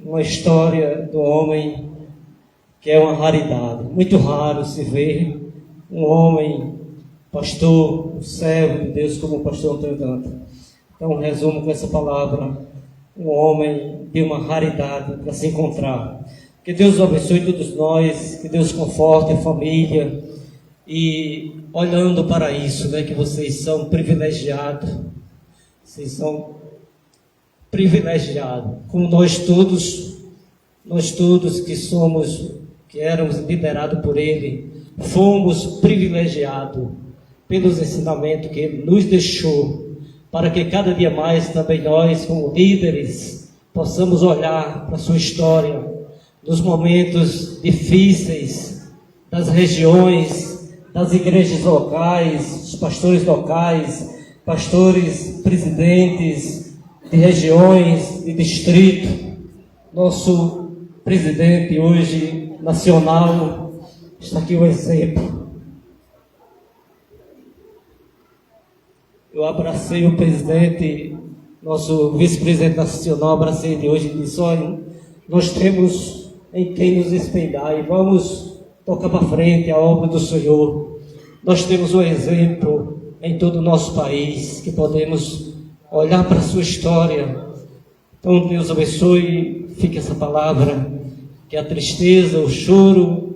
Uma história do homem que é uma raridade. Muito raro se ver um homem, pastor, um servo de Deus como o pastor Antônio Dantas. Então, resumo com essa palavra, um homem de uma raridade para se encontrar. Que Deus abençoe todos nós, que Deus conforte a família. E olhando para isso, né, que vocês são privilegiados, como nós todos que éramos liderados por Ele, fomos privilegiados pelos ensinamentos que Ele nos deixou, para que cada dia mais também nós, como líderes, possamos olhar para a sua história, nos momentos difíceis das regiões, das igrejas locais, dos pastores locais, pastores presidentes de regiões, de distrito. Nosso presidente hoje nacional, está aqui o exemplo. Eu abracei o presidente, nosso vice-presidente nacional, abracei ele hoje e disse: olha, nós temos em quem nos espelhar e vamos tocar para frente a obra do Senhor. Nós temos um exemplo em todo o nosso país, que podemos olhar para a sua história. Então Deus abençoe, fique essa palavra, que a tristeza, o choro,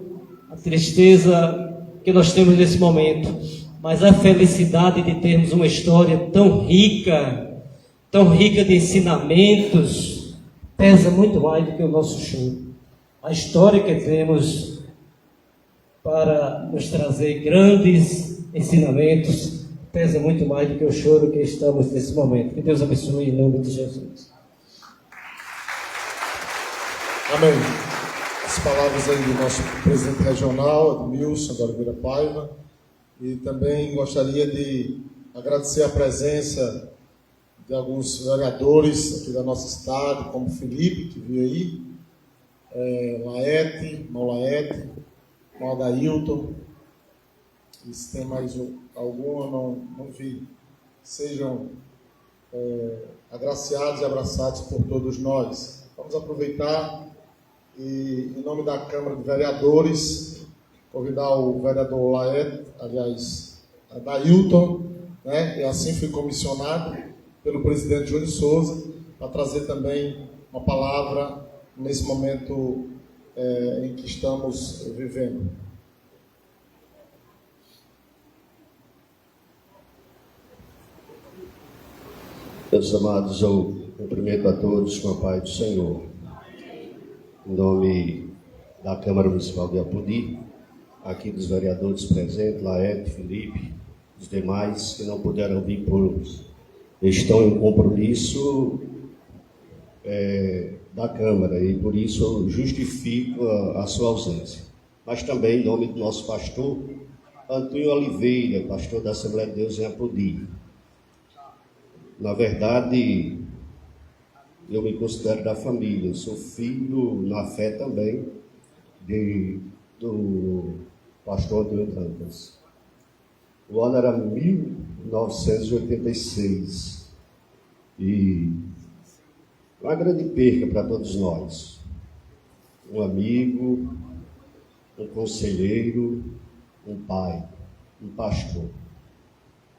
a tristeza que nós temos nesse momento, mas a felicidade de termos uma história tão rica de ensinamentos, pesa muito mais do que o nosso choro. A história que temos para nos trazer grandes ensinamentos pesa muito mais do que o choro que estamos nesse momento. Que Deus abençoe em nome de Jesus. Amém. as palavras aí do nosso presidente regional, Edmilson da Oliveira Paiva, e também gostaria de agradecer a presença de alguns vereadores aqui da nossa cidade, como Felipe, que veio aí, Laete, Maulaete, Maldailton, e se tem mais alguma, não vi. Sejam agraciados e abraçados por todos nós. Vamos aproveitar e, em nome da Câmara de Vereadores, convidar o vereador Laete, aliás, Dailton, né? E assim fui comissionado pelo presidente Júnior Souza para trazer também uma palavra nesse momento em que estamos vivendo. Meus amados, eu cumprimento a todos com a paz do Senhor. Em nome da Câmara Municipal de Apodi, aqui dos vereadores presentes, Laete, Felipe, os demais que não puderam vir estão em compromisso da Câmara e por isso eu justifico a sua ausência. Mas também em nome do nosso pastor Antônio Oliveira, pastor da Assembleia de Deus em Apodi. Na verdade, eu me considero da família, eu sou filho na fé também do pastor Antônio Dantas. O ano era 1986 e uma grande perca para todos nós. Um amigo, um conselheiro, um pai, um pastor.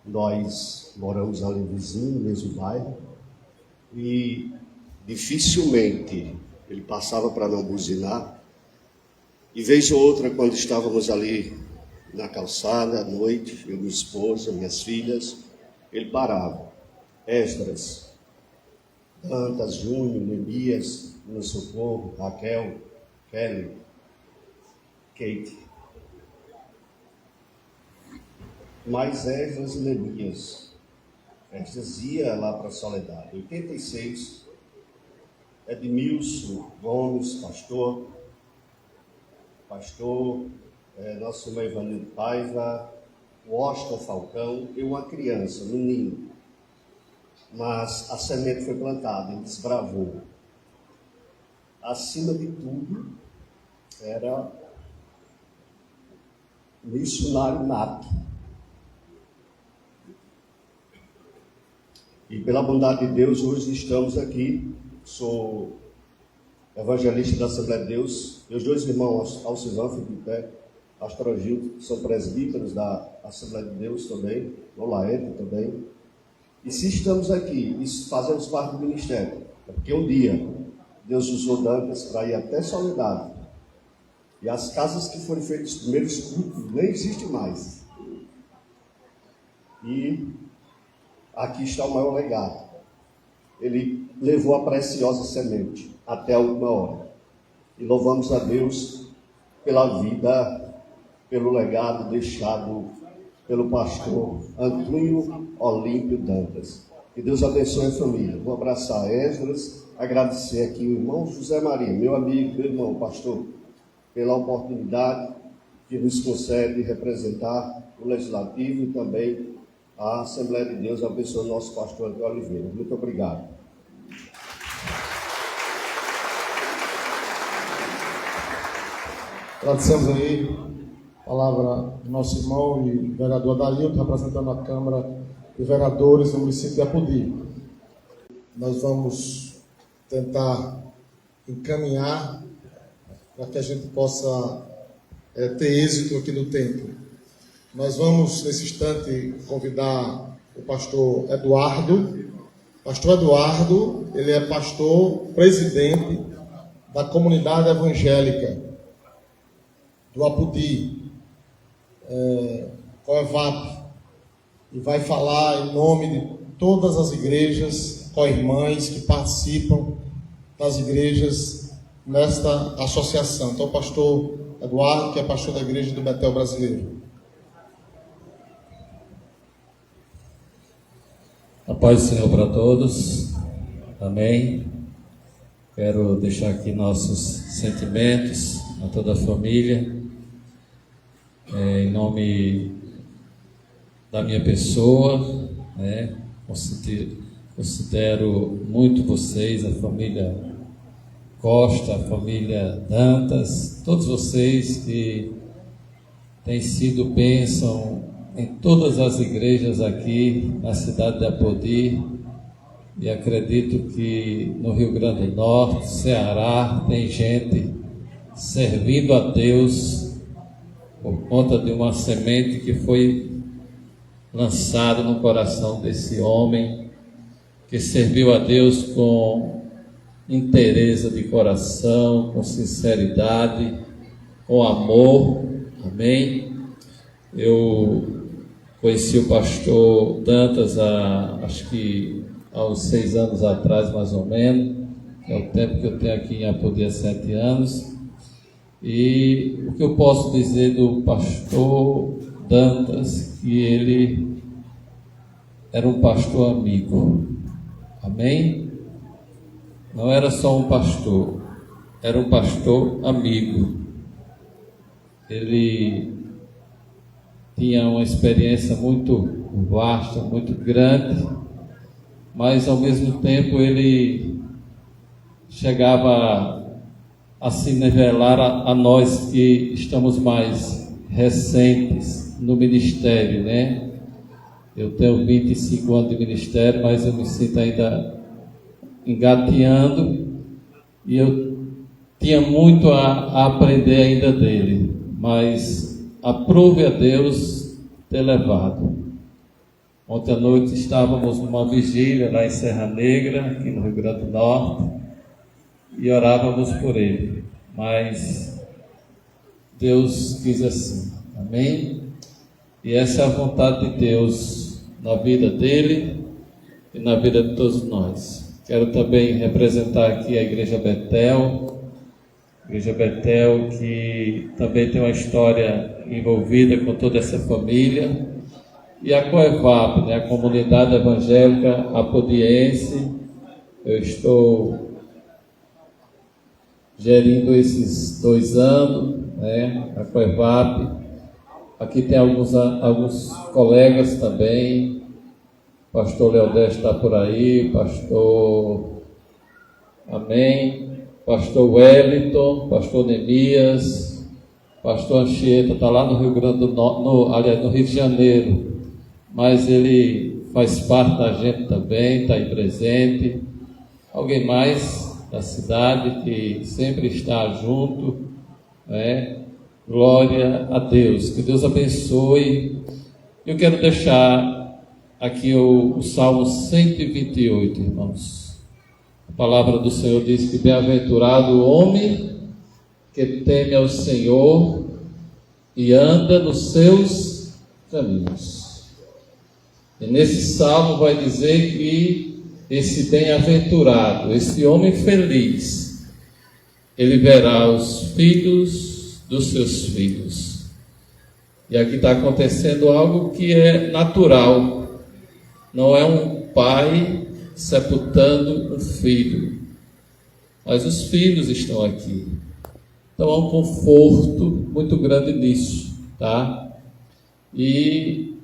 Nós moramos ali vizinho, no mesmo bairro, e dificilmente ele passava para não buzinar. E vez ou outra, quando estávamos ali na calçada, à noite, eu, minha esposa, minhas filhas, ele parava. Esdras, Dantas, Júnior, Neemias, no Socorro, Raquel, Kelly, Kate. Mas Esdras e Neemias, Esdras ia lá para a Soledade. Em 86, Edmilson Gomes, pastor, nosso irmão Evanildo Paiva, Washington Falcão, eu uma criança, menino. Mas a semente foi plantada, ele desbravou. Acima de tudo, era missionário nato. E pela bondade de Deus, hoje estamos aqui. Sou evangelista da Assembleia de Deus. Meus dois irmãos, Alcivan, Felipe, pastor Gil, são presbíteros da Assembleia de Deus também, no Laete também. E se estamos aqui e fazemos parte do ministério, é porque um dia Deus usou Dantas para ir até Soledade. E as casas que foram feitas os primeiros cultos nem existem mais. E aqui está o maior legado. Ele levou a preciosa semente até a última hora. E louvamos a Deus pela vida, pelo legado deixado pelo pastor Antônio Olímpio Dantas. Que Deus abençoe a família. Vou abraçar Esdras, agradecer aqui o irmão José Maria, meu amigo, meu irmão, pastor, pela oportunidade que nos concede representar o Legislativo e também a Assembleia de Deus. Abençoe o nosso pastor Antônio Oliveira. Muito obrigado. Agradecemos aí a palavra do nosso irmão e vereador Dailton, representando a Câmara de Vereadores do município de Apodi. Nós vamos tentar encaminhar para que a gente possa ter êxito aqui no tempo. Nós vamos, nesse instante, convidar o pastor Eduardo. Pastor Eduardo, ele é pastor presidente da comunidade evangélica do Apodi, Coevap, e vai falar em nome de todas as igrejas, co-irmãs que participam das igrejas nesta associação. Então, o pastor Eduardo, que é pastor da Igreja do Betel Brasileiro. A paz do Senhor para todos. Amém. Quero deixar aqui nossos sentimentos a toda a família. Em nome da minha pessoa, considero muito vocês, a família Costa, a família Dantas, todos vocês que têm sido bênção em todas as igrejas aqui na cidade de Apodi, e acredito que no Rio Grande do Norte, Ceará, tem gente servindo a Deus por conta de uma semente que foi lançada no coração desse homem, que serviu a Deus com inteireza de coração, com sinceridade, com amor. Amém? Eu conheci o pastor Dantas acho que há uns 6 anos atrás, mais ou menos. É o tempo que eu tenho aqui em Apodi, há 7 anos. E o que eu posso dizer do pastor Dantas, que ele era um pastor amigo. Amém? Não era só um pastor, era um pastor amigo. Ele tinha uma experiência muito vasta, muito grande, mas ao mesmo tempo ele chegava a se nivelar a nós que estamos mais recentes no ministério, né? Eu tenho 25 anos de ministério, mas eu me sinto ainda engateando, e eu tinha muito a aprender ainda dele, mas aprove a Deus ter levado. Ontem à noite estávamos numa vigília lá em Serra Negra, aqui no Rio Grande do Norte, e orávamos por ele, mas Deus quis assim. Amém? E essa é a vontade de Deus na vida dele e na vida de todos nós. Quero também representar aqui a Igreja Betel, que também tem uma história envolvida com toda essa família, e a Coevap, a Comunidade Evangélica Apodiense. Eu estou gerindo esses 2 anos, a Coevap. Aqui tem alguns colegas também. Pastor Leodé está por aí, pastor Wellington, pastor Neemias, pastor Anchieta, está lá no Rio Grande do Norte, no Rio de Janeiro, mas ele faz parte da gente também, está aí presente. Alguém mais da cidade que sempre está junto, Glória a Deus, que Deus abençoe. Eu quero deixar aqui o Salmo 128, irmãos. A palavra do Senhor diz que bem-aventurado o homem que teme ao Senhor e anda nos seus caminhos. E nesse salmo vai dizer que esse bem-aventurado, esse homem feliz, ele verá os filhos dos seus filhos. E aqui está acontecendo algo que é natural. Não é um pai sepultando um filho, mas os filhos estão aqui. Então há um conforto muito grande nisso, tá? E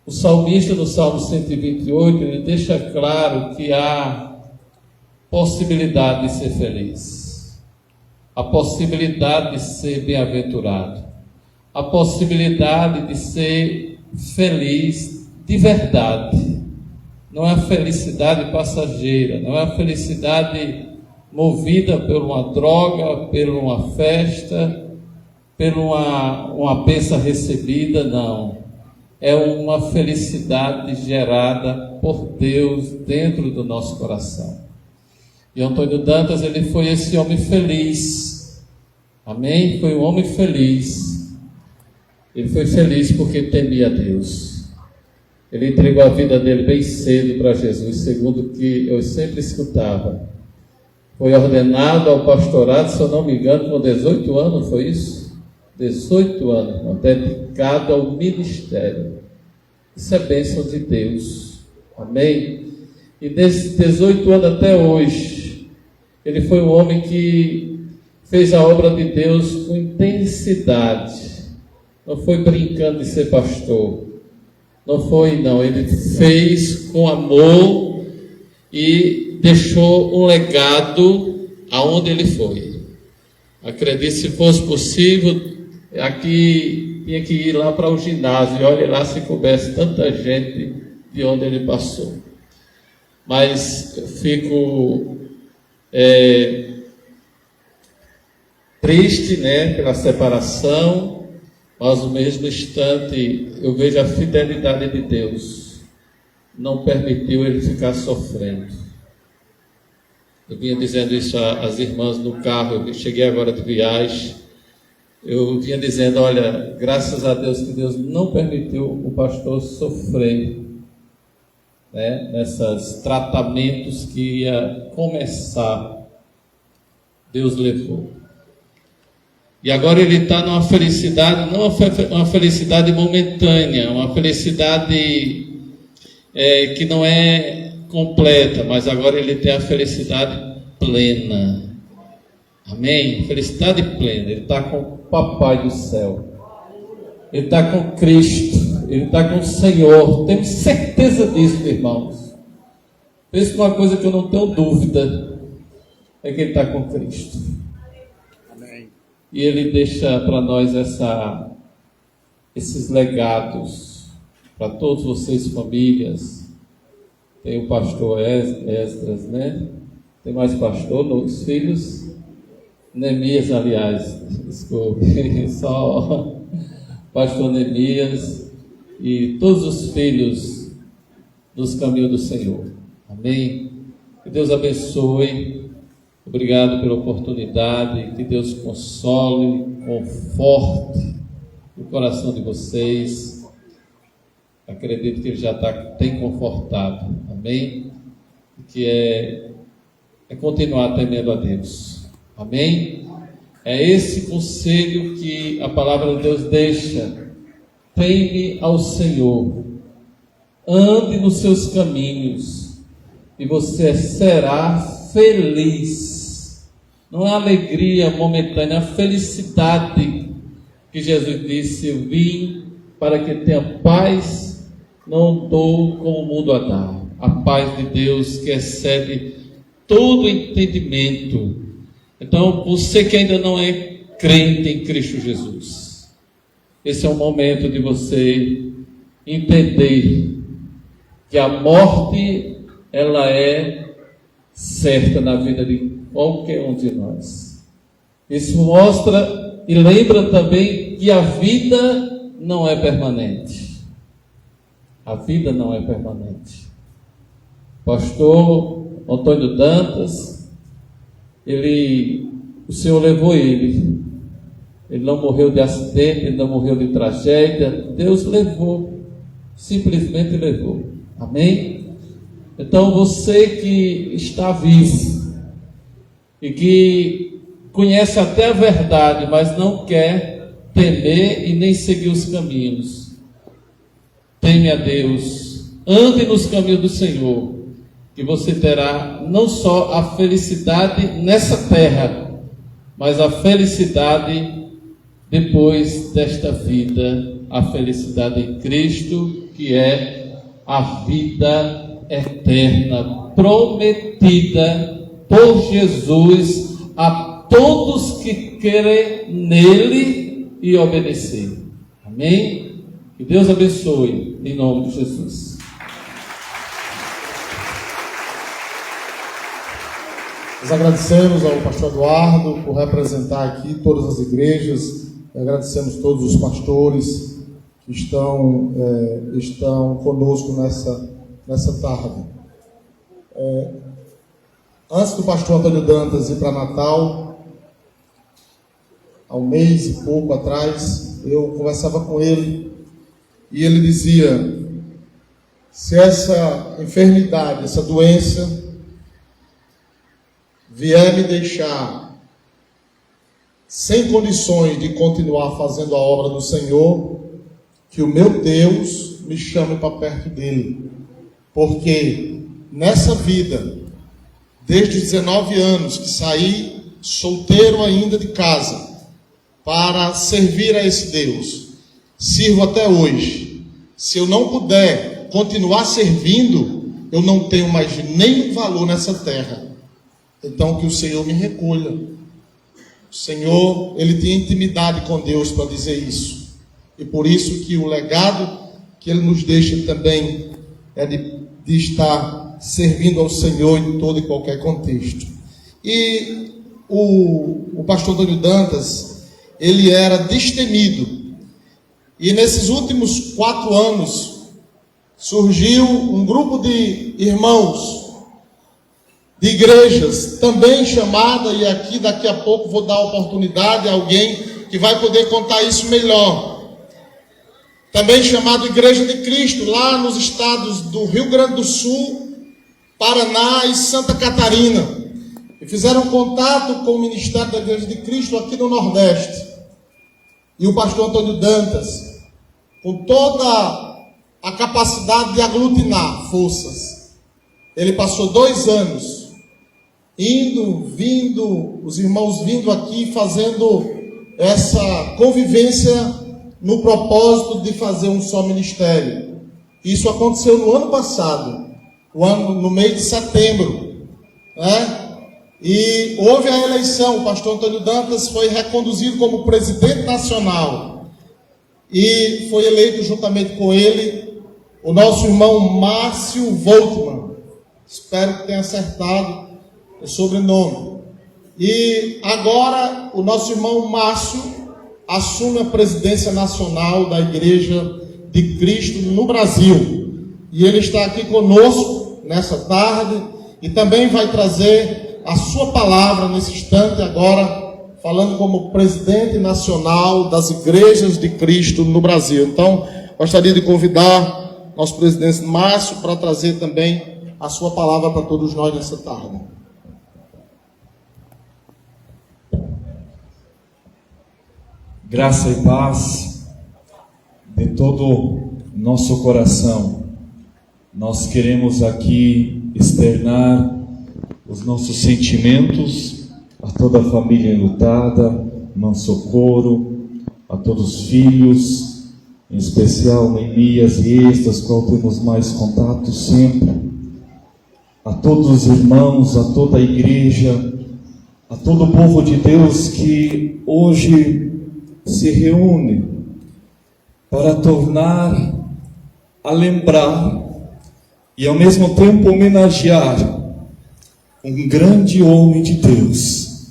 o salmista no Salmo 128, ele deixa claro que há possibilidade de ser feliz, a possibilidade de ser bem-aventurado, a possibilidade de ser feliz de verdade. Não é a felicidade passageira, não é a felicidade movida por uma droga, por uma festa, por uma bênção recebida, não. É uma felicidade gerada por Deus dentro do nosso coração. E Antônio Dantas, ele foi esse homem feliz. Amém? Foi um homem feliz. Ele foi feliz porque temia a Deus. Ele entregou a vida dele bem cedo para Jesus, segundo o que eu sempre escutava. Foi ordenado ao pastorado, se eu não me engano, com 18 anos, foi isso? 18 anos, dedicado ao ministério. Isso é bênção de Deus. Amém? E desses 18 anos até hoje, ele foi um homem que fez a obra de Deus com intensidade. Não foi brincando de ser pastor. Não foi, não. Ele fez com amor e deixou um legado aonde ele foi. Acredito, se fosse possível, aqui tinha que ir lá para o ginásio. E olhe lá se coubesse tanta gente de onde ele passou. Mas eu fico triste, né, pela separação, mas no mesmo instante eu vejo a fidelidade de Deus. Não permitiu ele ficar sofrendo. Eu vinha dizendo isso às irmãs no carro, eu cheguei agora de viagem, eu vinha dizendo, olha, graças a Deus que Deus não permitiu o pastor sofrer, né, nesses tratamentos que ia começar, Deus levou. E agora ele está numa felicidade, não uma felicidade momentânea, uma felicidade que não é completa, mas agora ele tem a felicidade plena. Amém? Felicidade plena. Ele está com o Papai do céu. Ele está com Cristo. Ele está com o Senhor. Tenho certeza disso, irmãos. Pensa numa coisa que eu não tenho dúvida, é que ele está com Cristo. Amém. E ele deixa para nós esses legados para todos vocês, famílias. Tem o pastor Esdras, né? Tem mais pastor, os filhos? Neemias, aliás, desculpe, só pastor Neemias e todos os filhos dos caminhos do Senhor. Amém? Que Deus abençoe. Obrigado pela oportunidade. Que Deus console, conforte o coração de vocês. Acredito que Ele já tem confortado. Amém? Que é continuar temendo a Deus. Amém? É esse conselho que a palavra de Deus deixa. Teme ao Senhor. Ande nos seus caminhos. E você será feliz. Não é alegria momentânea, é a felicidade que Jesus disse: eu vim para que tenha paz, não dou como o mundo a dar. A paz de Deus que excede todo entendimento. Então, você que ainda não é crente em Cristo Jesus, esse é o momento de você entender que a morte, ela é certa na vida de qualquer um de nós. Isso mostra e lembra também que a vida não é permanente. A vida não é permanente. Pastor Antônio Dantas, o Senhor levou ele. Ele não morreu de acidente, ele não morreu de tragédia. Deus levou, simplesmente levou. Amém? Então você que está vivo e que conhece até a verdade, mas não quer temer e nem seguir os caminhos, teme a Deus, ande nos caminhos do Senhor, que você terá não só a felicidade nessa terra, mas a felicidade depois desta vida, a felicidade em Cristo, que é a vida eterna, prometida por Jesus a todos que querem nele e obedecer. Amém? Que Deus abençoe, em nome de Jesus. Nós agradecemos ao pastor Eduardo por representar aqui todas as igrejas, agradecemos todos os pastores que estão conosco nessa tarde. Antes do pastor Antônio Dantas ir para Natal, há um mês e pouco atrás, eu conversava com ele e ele dizia: se essa enfermidade, essa doença vier me deixar sem condições de continuar fazendo a obra do Senhor, que o meu Deus me chame para perto dele, porque nessa vida, desde os 19 anos que saí solteiro ainda de casa, para servir a esse Deus. Sirvo até hoje. Se eu não puder continuar servindo, eu não tenho mais nenhum valor nessa terra. Então que o Senhor me recolha. O Senhor, Ele tinha intimidade com Deus para dizer isso. E por isso que o legado que Ele nos deixa também é de estar servindo ao Senhor em todo e qualquer contexto. E o pastor Antônio Dantas, ele era destemido. E nesses últimos 4 anos, surgiu um grupo de irmãos, de igrejas, também chamada, e aqui daqui a pouco vou dar a oportunidade a alguém que vai poder contar isso melhor. Também chamado Igreja de Cristo, lá nos estados do Rio Grande do Sul, Paraná e Santa Catarina. E fizeram contato com o Ministério da Igreja de Cristo aqui no Nordeste. E o pastor Antônio Dantas, com toda a capacidade de aglutinar forças, ele passou 2 anos, indo, vindo, os irmãos vindo aqui, fazendo essa convivência no propósito de fazer um só ministério. Isso aconteceu no ano passado, no mês de setembro, né? E houve a eleição. O pastor Antônio Dantas foi reconduzido como presidente nacional e foi eleito juntamente com ele o nosso irmão Márcio Voltmann. Espero que tenha acertado o sobrenome. E agora o nosso irmão Márcio assume a presidência nacional da Igreja de Cristo no Brasil. E ele está aqui conosco nessa tarde e também vai trazer a sua palavra nesse instante agora, falando como presidente nacional das Igrejas de Cristo no Brasil. Então, gostaria de convidar nosso presidente Márcio para trazer também a sua palavra para todos nós nessa tarde. Graça e paz de todo nosso coração. Nós queremos aqui externar os nossos sentimentos a toda a família enlutada, Mansocorro, a todos os filhos, em especial Neemias e Estas, qual temos mais contato sempre, a todos os irmãos, a toda a igreja, a todo o povo de Deus que hoje se reúne para tornar a lembrar e ao mesmo tempo homenagear um grande homem de Deus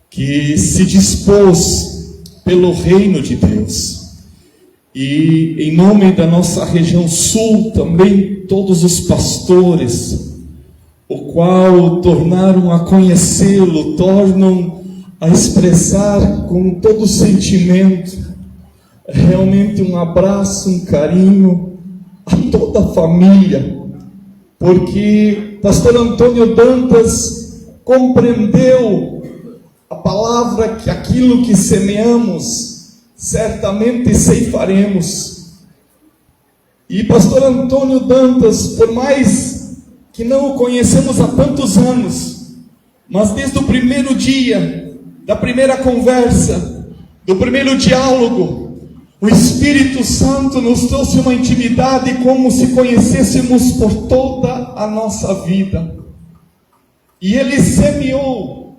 que se dispôs pelo reino de Deus. E em nome da nossa região sul também todos os pastores, o qual tornaram a conhecê-lo, tornam a expressar com todo sentimento realmente um abraço, um carinho a toda a família, porque pastor Antônio Dantas compreendeu a palavra que aquilo que semeamos, certamente ceifaremos. E pastor Antônio Dantas, por mais que não o conhecemos há tantos anos, mas desde o primeiro dia, da primeira conversa, do primeiro diálogo, o Espírito Santo nos trouxe uma intimidade como se conhecêssemos por toda a nossa vida. E Ele semeou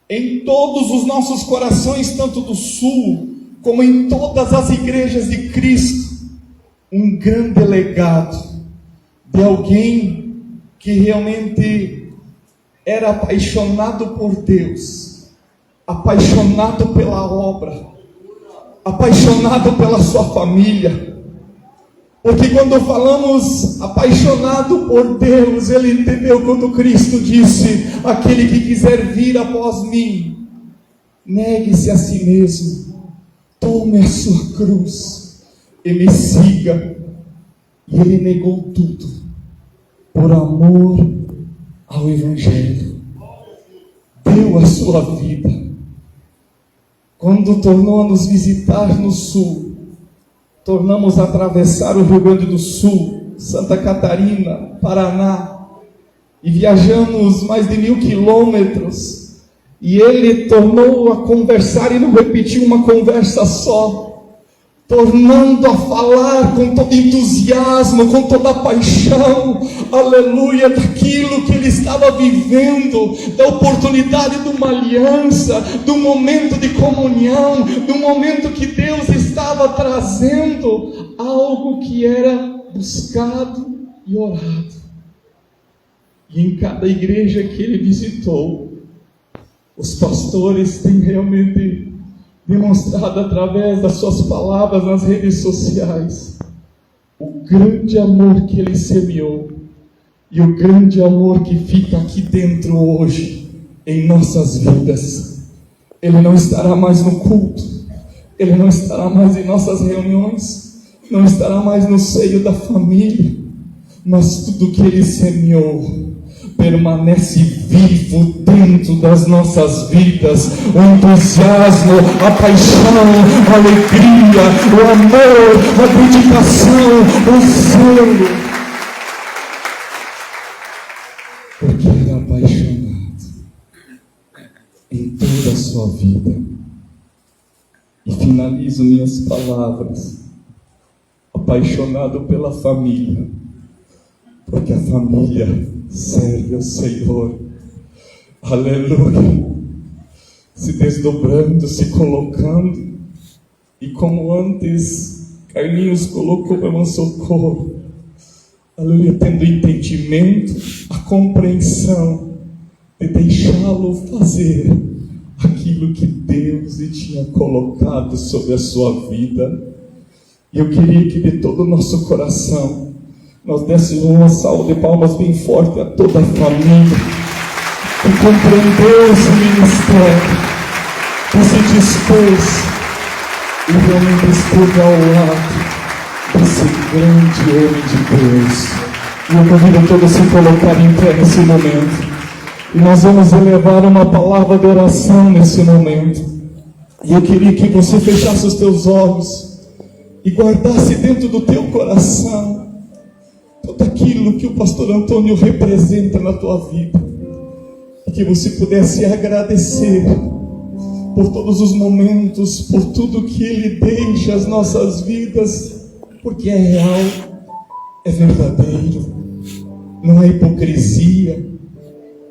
em todos os nossos corações, tanto do sul, como em todas as igrejas de Cristo, um grande legado de alguém que realmente era apaixonado por Deus, apaixonado pela obra, apaixonado pela sua família. Porque quando falamos apaixonado por Deus, ele entendeu quando Cristo disse: aquele que quiser vir após mim, negue-se a si mesmo, tome a sua cruz e me siga. E ele negou tudo por amor ao Evangelho, deu a sua vida. Quando tornou a nos visitar no sul, tornamos a atravessar o Rio Grande do Sul, Santa Catarina, Paraná, e viajamos mais de 1000 quilômetros E ele tornou a conversar e não repetiu uma conversa só, tornando a falar com todo entusiasmo, com toda paixão, aleluia, daquilo que ele estava vivendo, da oportunidade de uma aliança, do momento de comunhão, do momento que Deus estava trazendo algo que era buscado e orado. E em cada igreja que ele visitou, os pastores têm realmente demonstrado através das suas palavras nas redes sociais o grande amor que ele semeou e o grande amor que fica aqui dentro hoje em nossas vidas. Ele não estará mais no culto, ele não estará mais em nossas reuniões, não estará mais no seio da família, mas tudo que ele semeou permanece vivo dentro das nossas vidas. O entusiasmo, a paixão, a alegria, o amor, a dedicação, o zelo. Porque era apaixonado em toda a sua vida. E finalizo minhas palavras, apaixonado pela família, porque a família serve ao Senhor, aleluia, se desdobrando, se colocando, e como antes Carlinhos colocou para um socorro, aleluia, tendo entendimento, a compreensão de deixá-lo fazer aquilo que Deus lhe tinha colocado sobre a sua vida. E eu queria que de todo o nosso coração nós dessemos uma salva de palmas bem forte a toda a família que compreendeu esse ministério, que se dispôs e realmente esteve ao lado desse grande homem de Deus. E eu convido todos a se colocar em pé nesse momento. E nós vamos elevar uma palavra de oração nesse momento. E eu queria que você fechasse os teus olhos e guardasse dentro do teu coração tudo aquilo que o pastor Antônio representa na tua vida, e que você pudesse agradecer por todos os momentos, por tudo que ele deixa as nossas vidas, porque é real, é verdadeiro, não é hipocrisia,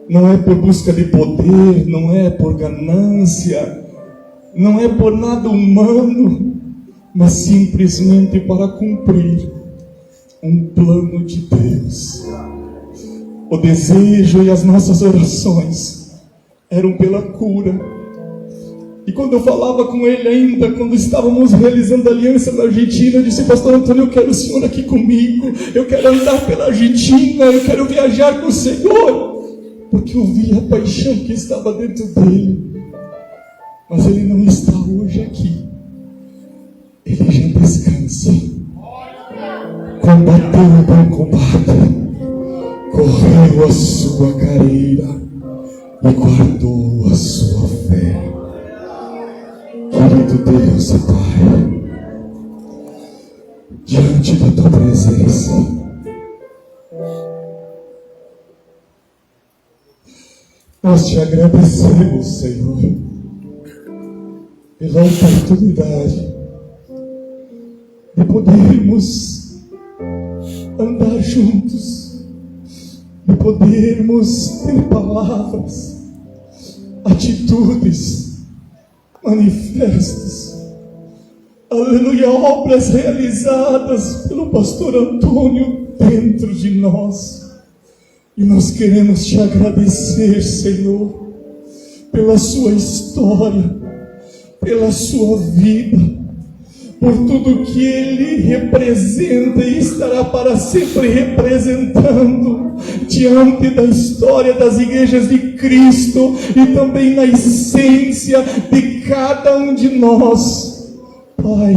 não é por busca de poder, não é por ganância, não é por nada humano, mas simplesmente para cumprir um plano de Deus. O desejo e as nossas orações eram pela cura. E quando eu falava com ele ainda, quando estávamos realizando a aliança na Argentina, eu disse: pastor Antônio, eu quero o senhor aqui comigo, eu quero andar pela Argentina, eu quero viajar com o Senhor, porque eu vi a paixão que estava dentro dele. Mas ele não está hoje aqui, ele já descansa. Combateu o bom combate, correu a sua carreira e guardou a sua fé. Querido Deus e Pai, diante da tua presença, nós te agradecemos, Senhor, pela oportunidade de podermos andar juntos, de podermos ter palavras, atitudes, manifestos, aleluia, obras realizadas pelo pastor Antônio dentro de nós. E nós queremos te agradecer, Senhor, pela sua história, pela sua vida, por tudo que ele representa e estará para sempre representando diante da história das igrejas de Cristo e também na essência de cada um de nós. Pai,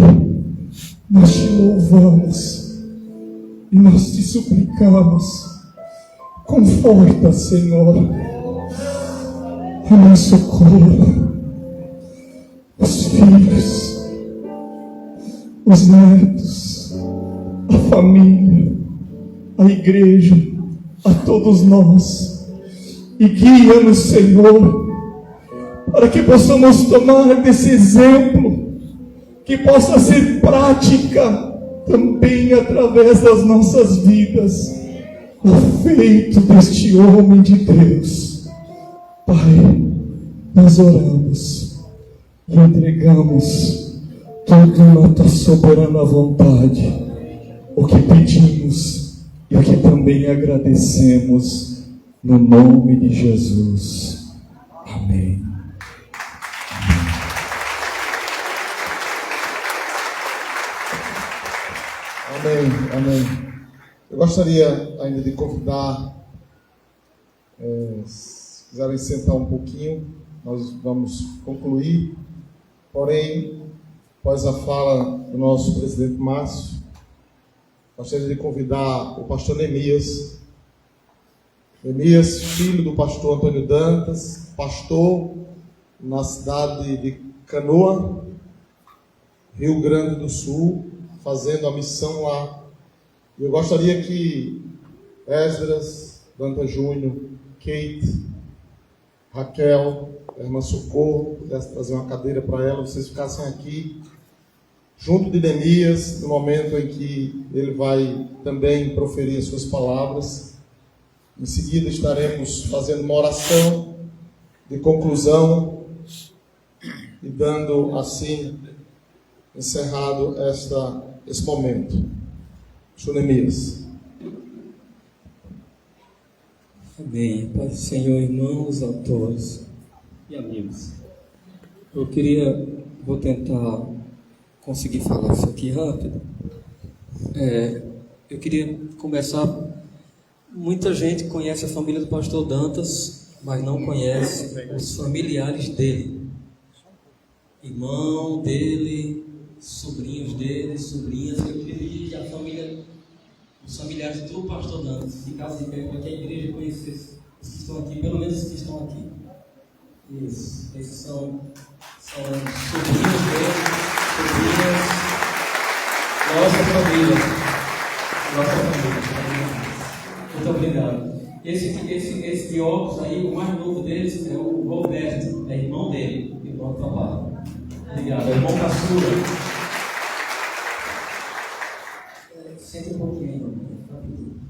nós te louvamos e nós te suplicamos, conforta, Senhor, o nosso corpo, os filhos, os netos, a família, a igreja, a todos nós, e guia-nos, Senhor, para que possamos tomar desse exemplo, que possa ser prática também através das nossas vidas, o feito deste homem de Deus. Pai, nós oramos e entregamos tudo na tua soberana vontade, o que pedimos e o que também agradecemos, no nome de Jesus. Amém. Amém, amém. Eu gostaria ainda de convidar, se quiserem sentar um pouquinho, nós vamos concluir. Porém, após a fala do nosso presidente Márcio, gostaria de convidar o pastor Neemias, filho do pastor Antônio Dantas, pastor na cidade de Canoa, Rio Grande do Sul, fazendo a missão lá. Eu gostaria que Esdras, Dantas Júnior, Kate, Raquel, a irmã Socorro, pudesse trazer uma cadeira para ela, vocês ficassem aqui, junto de Neemias, no momento em que ele vai também proferir as suas palavras. Em seguida estaremos fazendo uma oração de conclusão e dando assim encerrado esse momento. Neemias. Amém. Pai do Senhor, irmãos, autores e amigos. Vou tentar conseguir falar isso aqui rápido. Eu queria começar. Muita gente conhece a família do pastor Dantas, mas não conhece os familiares dele. Irmão dele, sobrinhos dele, sobrinhas. Eu queria que a família, os familiares do pastor Dantas ficassem bem para que a igreja conhecesse os que estão aqui, pelo menos os que estão aqui. Isso. Esses são sobrinhos dele, sobrinhas, nossa família. Muito obrigado. Esse de óculos aí, o mais novo deles é o Roberto, é irmão dele, irmão do papai. Obrigado, é irmão caçula. Senta um pouquinho aí, rapidinho.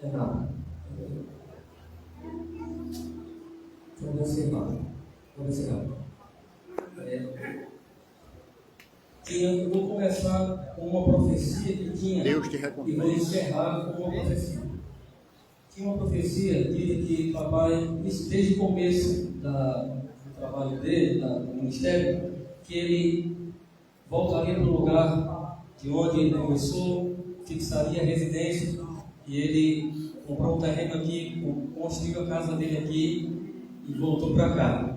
É rápido. Vamos ser rápido. Eu vou começar com uma profecia que tinha, Deus te recompense. E vou encerrar com uma profecia. Tinha uma profecia que papai, desde o começo do trabalho dele, do ministério, que ele voltaria para o lugar de onde ele começou, fixaria a residência, e ele comprou um terreno aqui, construiu a casa dele aqui e voltou para cá,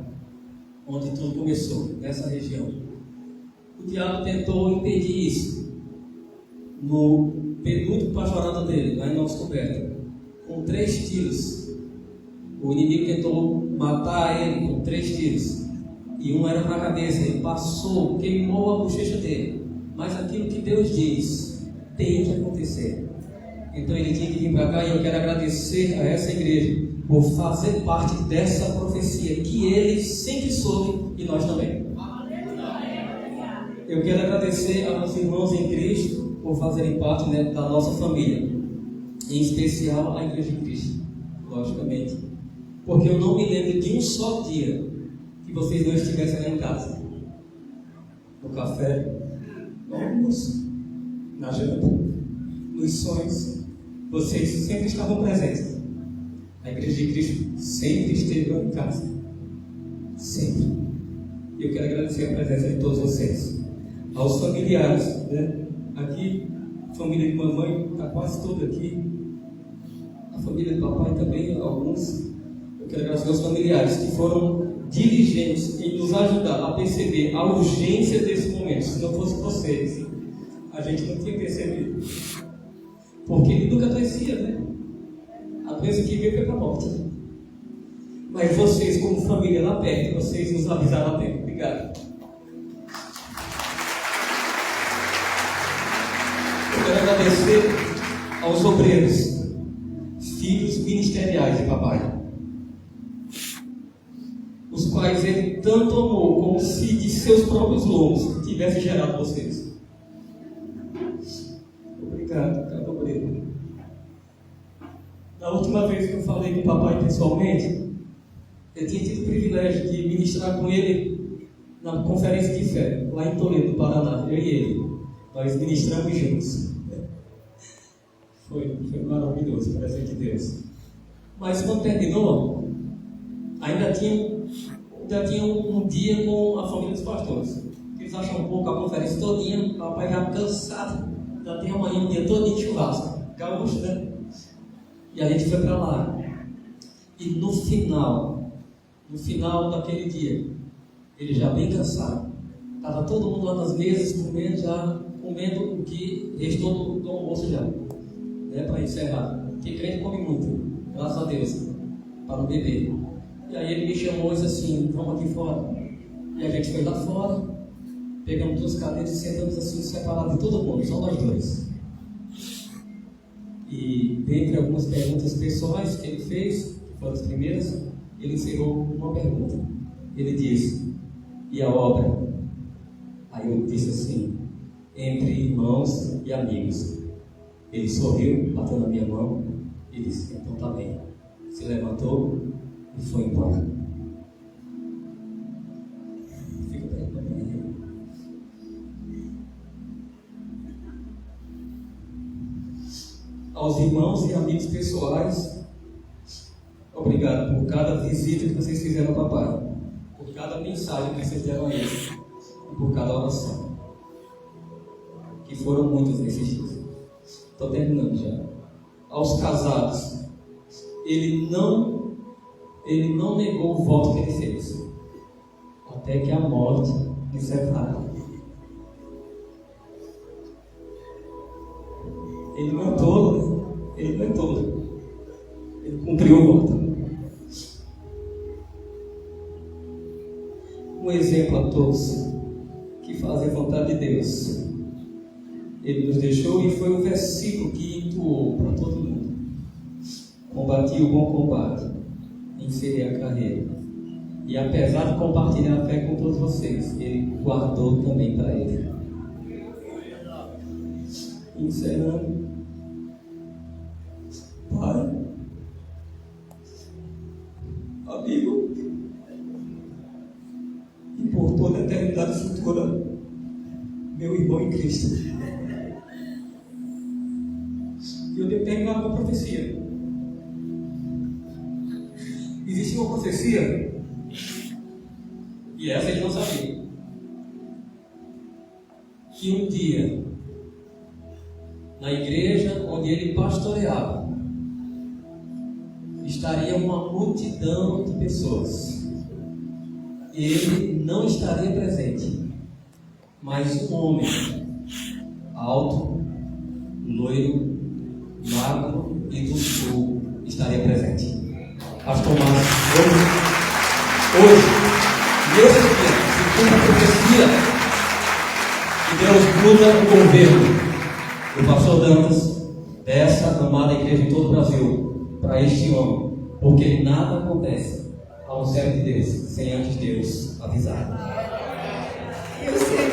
onde tudo começou, nessa região. O diabo tentou impedir isso no penúltimo pastorado dele, lá em Nova Descoberta, com 3 tiros. O inimigo tentou matar ele com 3 tiros, e um era para a cabeça. Ele passou, queimou a bochecha dele. Mas aquilo que Deus diz tem que acontecer. Então ele tinha que vir para cá, e eu quero agradecer a essa igreja por fazer parte dessa profecia que ele sempre soube, e nós também. Eu quero agradecer aos irmãos em Cristo por fazerem parte, da nossa família, em especial a Igreja de Cristo, logicamente, porque eu não me lembro de um só dia que vocês não estivessem lá em casa, no café, no almoço, na janta, nos sonhos. Vocês sempre estavam presentes. A Igreja de Cristo sempre esteve lá em casa, sempre. E eu quero agradecer a presença de todos vocês. Aos familiares, aqui, a família de mamãe está quase toda aqui, a família de papai também, alguns. Eu quero agradecer aos familiares que foram diligentes em nos ajudar a perceber a urgência desse momento. Se não fosse vocês, a gente não tinha percebido, porque ele nunca adoecia, a doença que veio foi para a morte, mas vocês, como família lá perto, vocês nos avisaram a tempo. Obrigado. Eu quero agradecer aos obreiros, filhos ministeriais de papai, os quais ele tanto amou, como se de seus próprios lombos tivesse gerado vocês. Obrigado, Cabo Breno. Na última vez que eu falei com o papai pessoalmente, eu tinha tido o privilégio de ministrar com ele na conferência de fé, lá em Toledo, Paraná, eu e ele. Nós ministramos juntos. Foi maravilhoso, presente de Deus. Mas quando terminou, ainda tinha um dia com a família dos pastores. Eles acham um pouco a conferência todinha, o papai já cansado, já tem amanhã um dia todo de churrasco. Gaúcho, né? E a gente foi para lá. E no final daquele dia, ele já bem cansado, estava todo mundo lá nas mesas comendo o que restou do almoço já, né, para encerrar. Porque crente come muito, graças a Deus, para não beber. E aí ele me chamou e disse assim: vamos aqui fora. E a gente foi lá fora, pegamos 2 cadeiras e sentamos assim, separados de todo mundo, só nós dois. E dentre algumas perguntas pessoais que ele fez, que foram as primeiras, ele encerrou uma pergunta. Ele disse: e a obra? Aí eu disse assim: entre irmãos e amigos. Ele sorriu, bateu na minha mão e disse: então tá bem. Se levantou e foi embora. Fica perto da minha. Aos irmãos e amigos pessoais, obrigado por cada visita que vocês fizeram ao papai, por cada mensagem que vocês deram a ele e por cada oração, que foram muitos nesses dias. Estou terminando já. Aos casados, ele não negou o voto que ele fez, até que a morte lhe separe. Ele não é tolo, ele cumpriu o voto. Um exemplo a todos que fazem a vontade de Deus. Ele nos deixou e foi um versículo que entoou para todo mundo: combati o bom combate, encerrei a carreira, e apesar de compartilhar a fé com todos vocês, ele guardou também para ele. Encerrando, Pai, amigo, e por toda a eternidade futura, meu irmão em Cristo. E eu devo terminar com a profecia. Existe uma profecia, e essa ele não sabia, que um dia, na igreja onde ele pastoreava, estaria uma multidão de pessoas. Ele não estaria presente, mas um homem alto, loiro, magro e do sul estaria presente. Pastor Márcio, hoje, nesse dia, se cumpre a profecia, que Deus muda o governo do pastor Dantas, dessa amada igreja em todo o Brasil, para este homem, porque nada acontece ao servo de Deus sem antes Deus avisar. E o Senhor,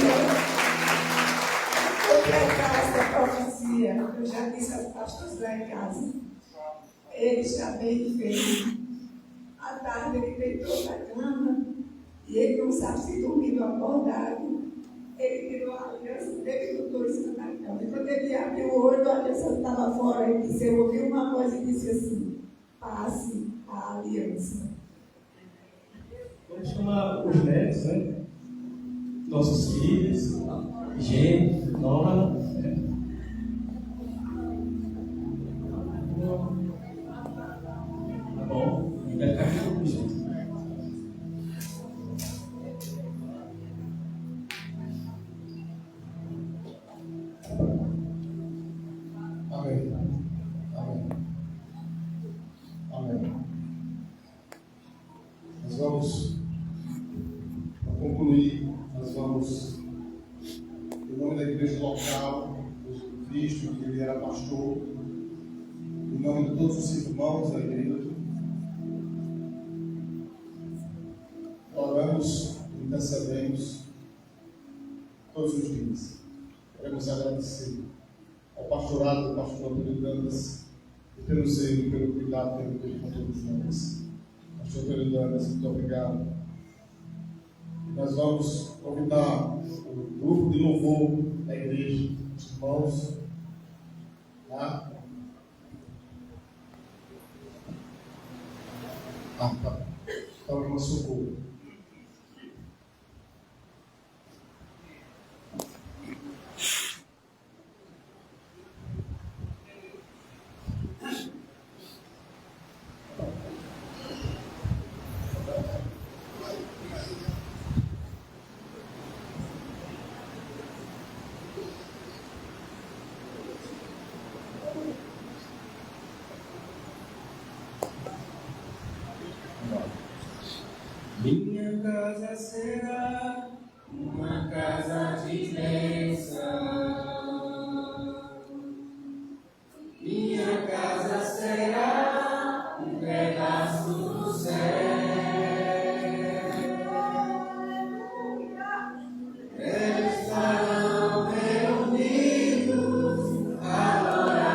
por acaso da profecia, eu já disse aos pastores lá em casa, ele está bem feio. À tarde ele deitou na cama e ele não sabe se dormiu acordado. Ele tirou a aliança dele e botou isso na cama. E quando ele abriu o olho, a aliança estava fora. Ele disse: eu ouvi uma voz e disse assim: passe a aliança. Vamos chamar os netos, né? Nossos filhos, gêmeos, nora. Tá bom? E vai ficar aqui todo mundo junto. Amém. Amém. Amém. Nós vamos concluir, nós vamos, em nome da igreja local, do Cristo, que ele era pastor, em nome de todos os irmãos da igreja, oramos, intercedemos todos os dias. Queremos agradecer ao pastorado do pastor Antônio Dantas pelo zelo, pelo cuidado, pelo ter com todos nós. Pastor Antônio Dantas, muito obrigado. Nós vamos convidar o grupo de louvor da igreja, os irmãos, tá? Tá. Então, irmão, socorro. Minha casa será uma casa de bênção. Minha casa será um pedaço do céu. Eles estarão reunidos, adoradores.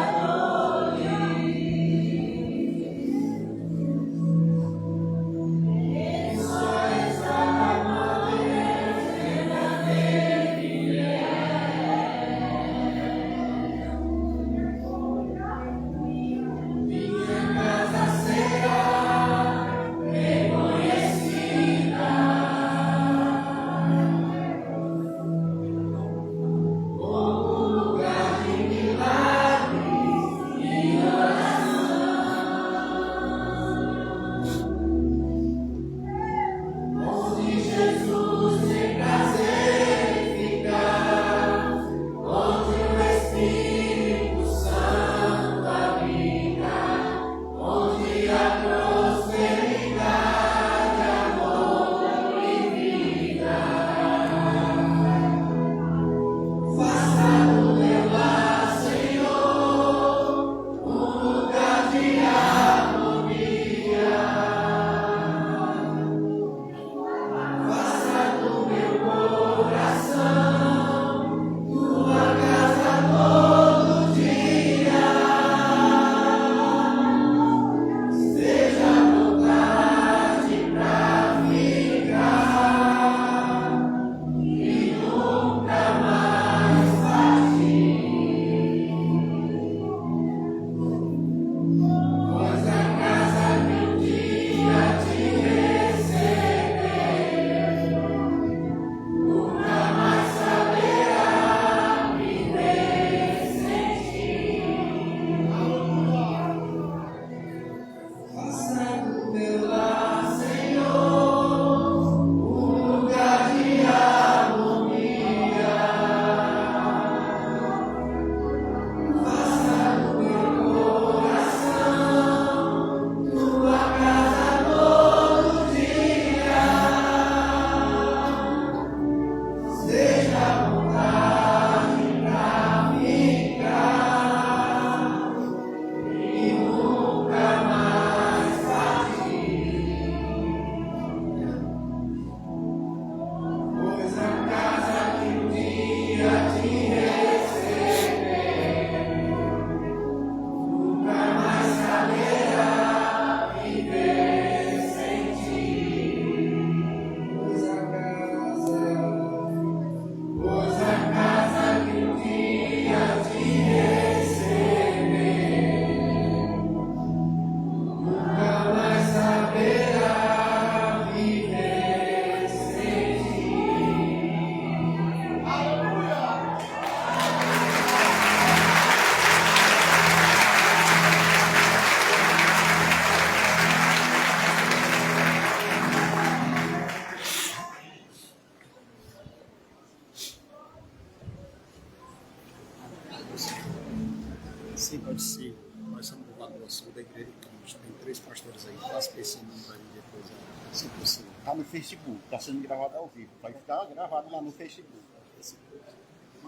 Sim, pode ser. Nós somos do Lagoa Sul, da Igreja de Cristo. Tem 3 pastores aí. Passa esse número aí depois, se possível. Está no Facebook, está sendo gravado ao vivo. Vai ficar gravado lá no Facebook.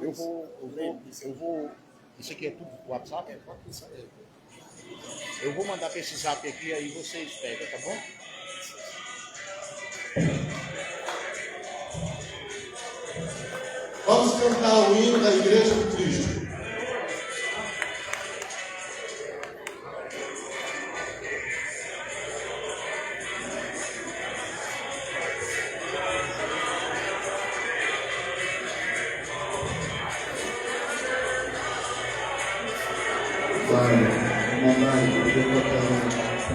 Eu vou. Isso aqui é tudo WhatsApp? Eu vou mandar para esse zap aqui, aí vocês pegam, tá bom? o hino da Igreja de Cristo.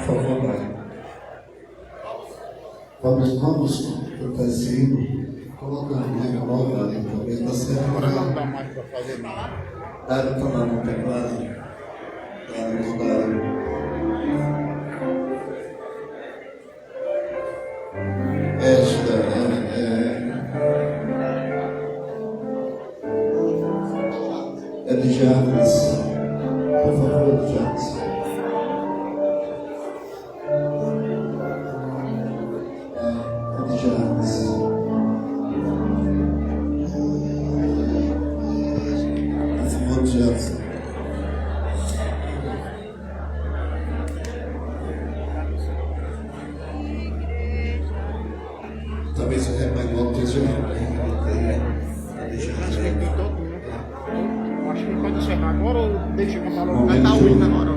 Por favor, Brian. Vamos cantar esse hino, colocando minha palavra ali também, está certo? Agora não dá mais para fazer nada. Dá para tomar no teclado. Esta é de Jacques. Por favor, Jacques. Talvez o rebanho esteja acho que pode encerrar agora ou deixa eu contar logo. Vai estar o hino agora.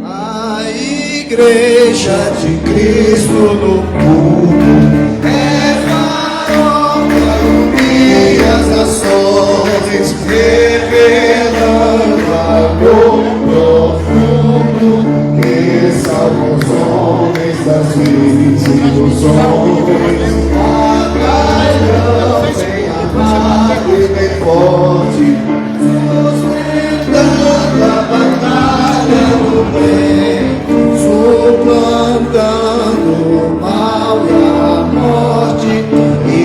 A Igreja de Cristo no mundo é farol para unir as nações, revelando amor profundo que salva os homens das desilusões. A batalha bem amada e bem forte, sustentando a batalha do bem, suplantando o mal e a morte, e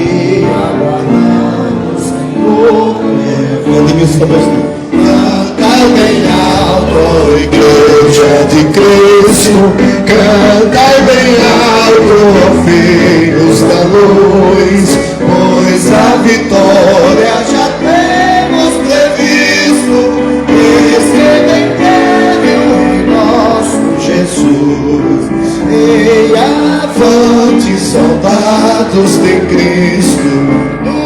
aguardando o Senhor. Cantai bem alto, ó Igreja de Cristo, cantai bem alto, ó filhos da luz, pois a vitória já temos previsto. Escrevem em nosso Jesus, e avante, soldados de Cristo, no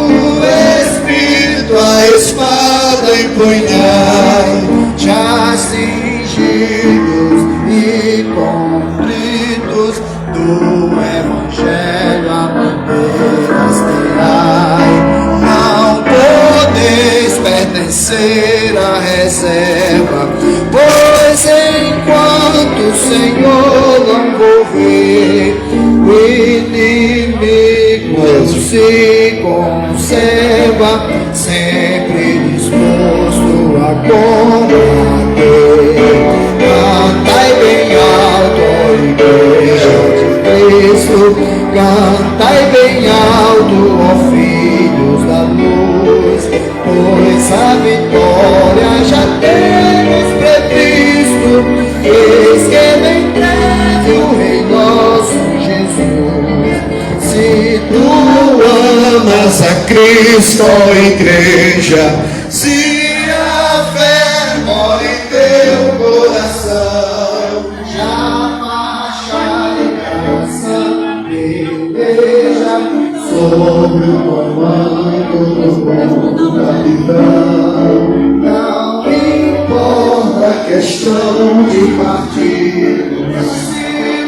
Espírito a espada empunhai, já cingidos e compridos do Evangelho a bandeiras tirai. Não podeis pertencer à reserva, pois enquanto o Senhor não volver, o inimigo se conserva, sempre disposto a combater. Cantai bem alto, ó Igreja de Cristo, cantai bem alto, ó filhos da luz, pois a vitória já temos previsto. Eis que vem breve o Rei nosso Jesus. Se tu amas a Cristo, ó Igreja, se a fé mora em teu coração, já marcha em peleja sobre o comando do capitão. Não importa a questão de partido, se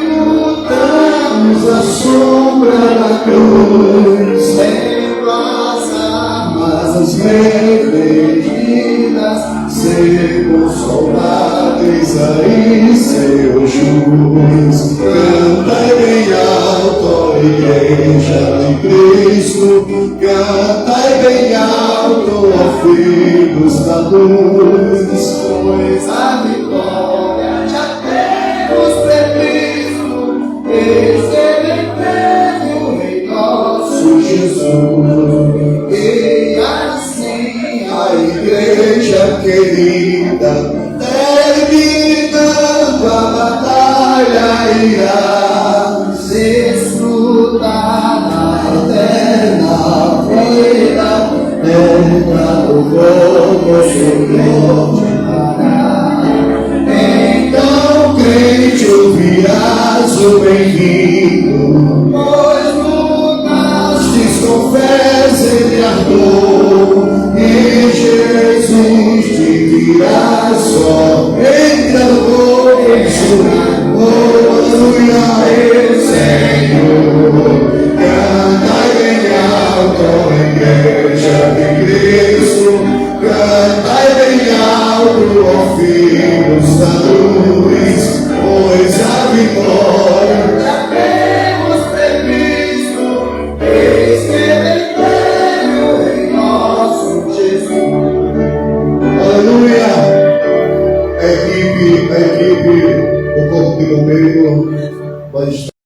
lutamos à sombra da cruz, tendo as armas revestidas, segundo soldados aí seu juiz. Cantai bem alto, ó Igreja de Cristo, cantai bem alto, ó filhos da luz, pois a vitória já temos previsto. Eis que vem breve o Rei nosso Jesus, e assim a Igreja querida, terminando a batalha, irá desfrutar na eterna vida, eterna o globo Senhor te dará. Então irá somente